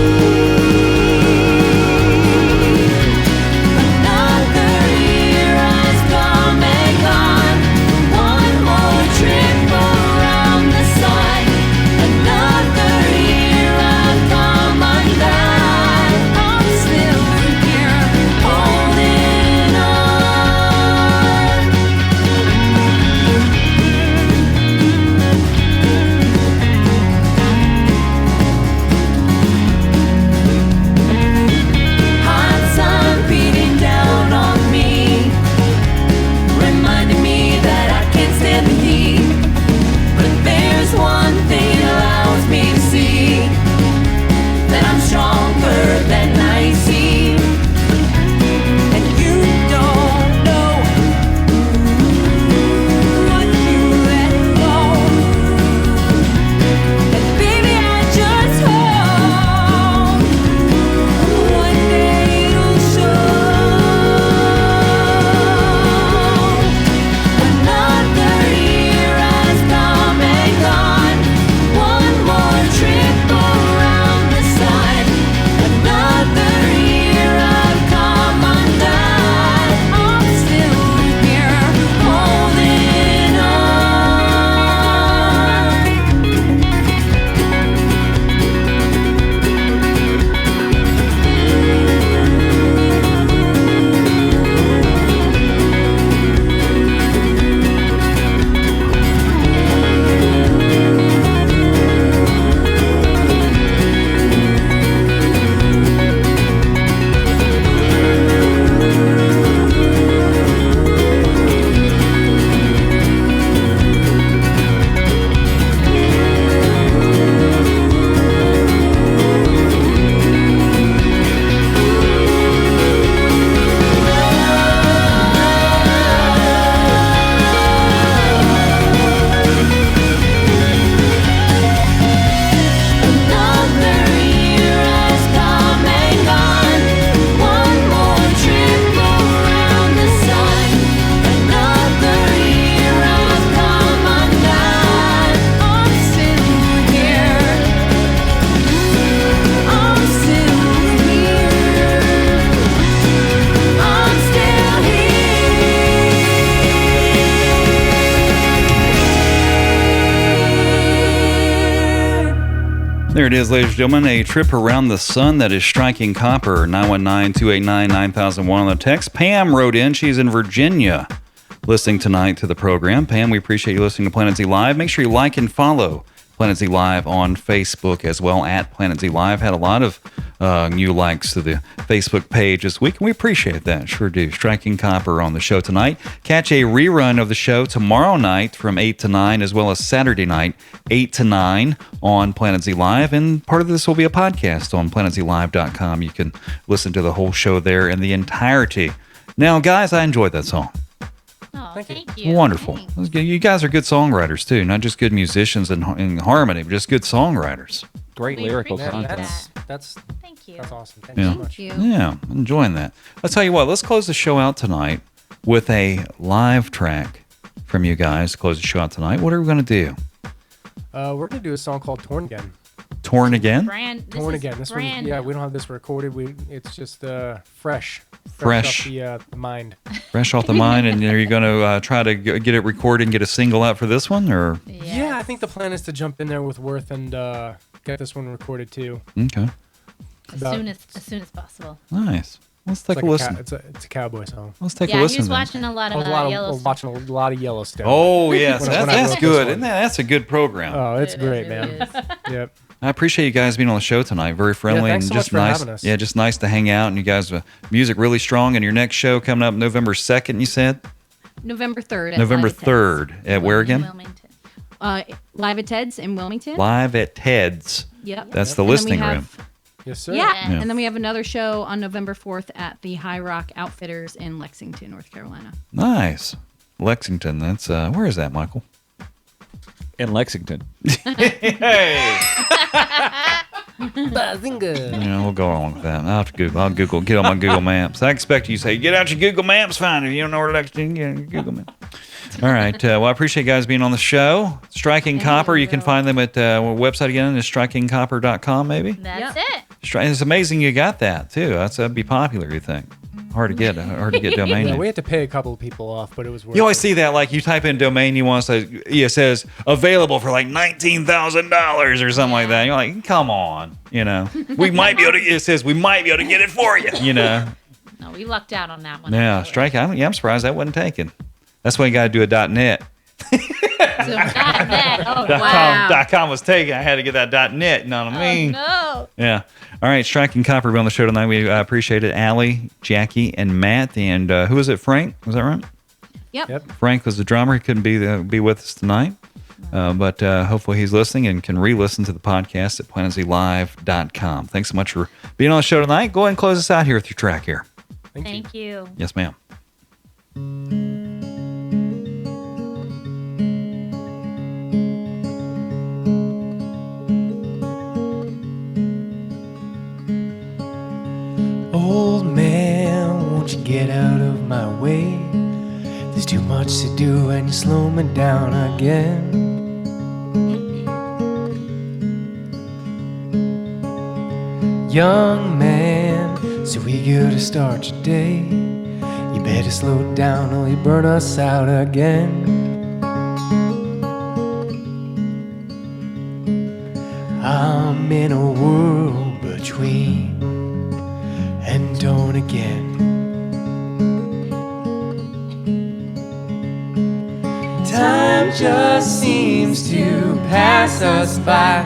There it is, ladies and gentlemen, a trip around the sun that is striking copper. 919-289-9001 on the text. Pam wrote in. She's in Virginia listening tonight to the program. Pam, we appreciate you listening to Planet Z Live. Make sure you like and follow Planet Z Live on Facebook as well, at Planet Z Live. Had a lot of new likes to the Facebook page this week, and we appreciate that. Sure do. Striking copper on the show tonight. Catch a rerun of the show tomorrow night from 8 to 9, as well as Saturday night, 8 to 9 on Planet Z Live. And part of this will be a podcast on planetzlive.com. You can listen to the whole show there in the entirety. Now, guys, I enjoyed that song. Oh, thank you. Wonderful. Thanks. You guys are good songwriters, too. Not just good musicians in harmony, but just good songwriters. Great We lyrical appreciate content. That's Thank you. that's awesome. Thank you so much. you. Yeah, I'm enjoying that. I'll tell you what, let's close the show out tonight with a live track from you guys to close the show out tonight. What are we going to do? We're gonna do a song called "Torn Again." Torn Again? Torn Again. This one, brand yeah, new. we don't have this recorded. It's just fresh Fresh. off the mind. Fresh off the mind, and are you going to try to get it recorded and get a single out for this one? Or Yeah, I think the plan is to jump in there with Worth and get this one recorded too. Okay, As soon as possible. nice. Let's It's take like a listen. it's a cowboy song. Let's take a Yeah, he listen. was then. watching a lot I of was Yellowstone. watching a lot of Yellowstone. Oh yes, When I that's wrote this good. one. That's a good program. Oh, it's It great, really man. is. Yep. I appreciate you guys being on the show tonight. Very friendly thanks and so just much for nice. having us. Yeah, just nice to hang out. And you guys, music really strong. And your next show coming up November 2nd. You said November 3rd. November 3rd at where again? Wilmington. Live at Ted's in Wilmington. Live at Ted's. Yep. That's the And then we listening have- room. Yes, sir. Yeah. Yeah. And then we have another show on November 4th at the High Rock Outfitters in Lexington, North Carolina. Nice. Lexington. That's where is that, Michael? In Lexington. Hey. Bazinga. Yeah, we'll go along with that. I'll have to Google. I'll Google. Get on my Google Maps. I expect you to say, get out your Google Maps, find it. If you don't know where Lexington, get your Google Maps. All right. Well, I appreciate you guys being on the show. Striking Copper. You can find them at website again is strikingcopper.com. Maybe. That's it. It's amazing you got that too. That'd be popular. You think? Hard to get domain Yeah, name. we had to pay a couple of people off, but it was worth You always it. see that, like you type in domain, you want to say, it says available for like $19,000 or something like that. You're like, come on, we might be able to. It says we might be able to get it for you, No, we lucked out on that one. Yeah, strike. I'm surprised that wasn't taken. That's why you got to do a .net. So that. Oh, .com was taken. I had to get that .net. You know what I mean? no. Yeah. All right. Striking Copper be on the show tonight. We appreciate it. Allie, Jackie, and Matt. And who was it? Frank? Was that right? Yep. Frank was the drummer. He couldn't be with us tonight. But hopefully he's listening and can re-listen to the podcast at planetzlive.com. Thanks so much for being on the show tonight. Go ahead and close us out here with your track here. Thank you. Yes, ma'am. Old man, won't you get out of my way? There's too much to do and you slow me down again. Young man, so eager to start your day. You better slow down or you burn us out again. I'm in a world between and torn again. Time just seems to pass us by.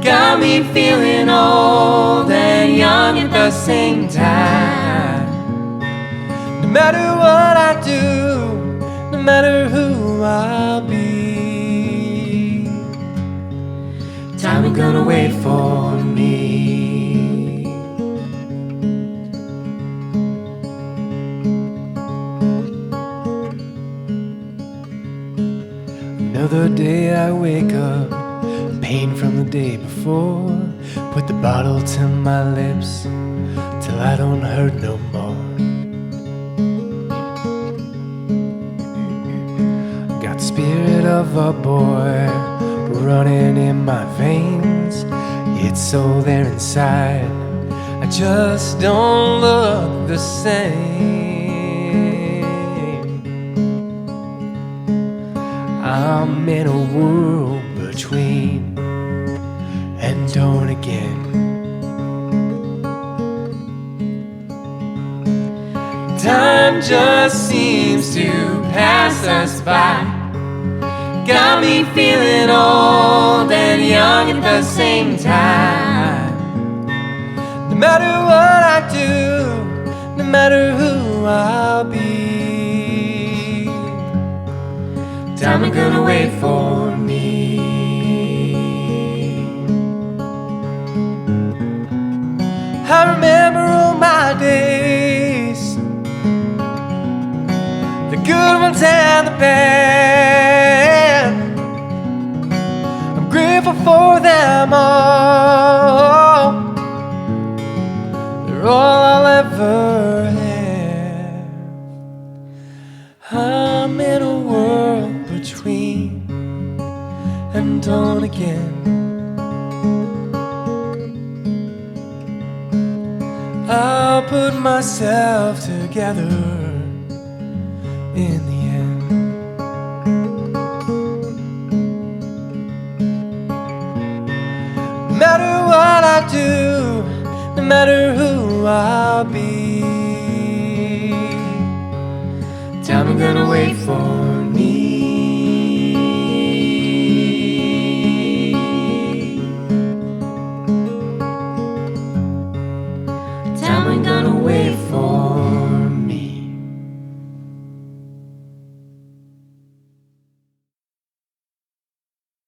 Got me feeling old and young at the same time. No matter what I do, no matter who I'll be, time ain't gonna wait for me. Another day I wake up, pain from the day before. Put the bottle to my lips till I don't hurt no more. Got the spirit of a boy running in my veins. It's so there inside, I just don't look the same. I'm in a world between and and don't again. Time just seems to pass us by. Got me feeling old and young at the same time. No matter what I do, no matter who I'll be, time ain't gonna wait for me. I remember all my days, the good ones and the bad. I'm grateful for them all. They're all I'll ever have. I'm in a world between and don't again. I'll put myself together in the end. No matter what I do, no matter who I'll be, time ain't gonna wait for me.